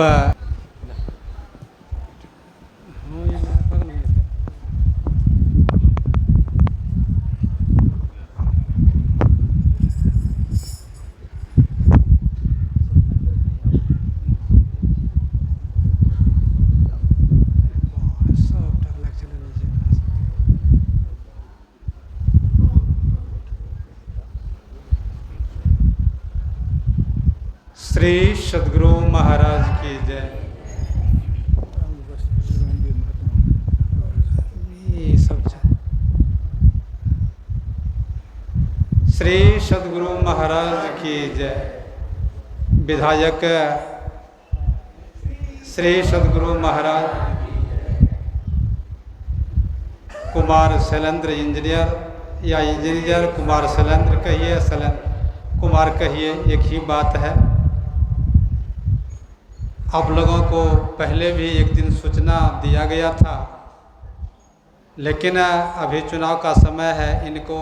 श्री सद्गुरु महाराज की जय। ये सब श्री सद्गुरु महाराज की जय। विधायक श्री सद्गुरु महाराज कुमार शैलेंद्र इंजीनियर या इंजीनियर कुमार शैलेंद्र कहिए, शैलेंद्र कुमार कहिए, एक ही बात है। आप लोगों को पहले भी एक दिन सूचना दिया गया था, लेकिन अभी चुनाव का समय है, इनको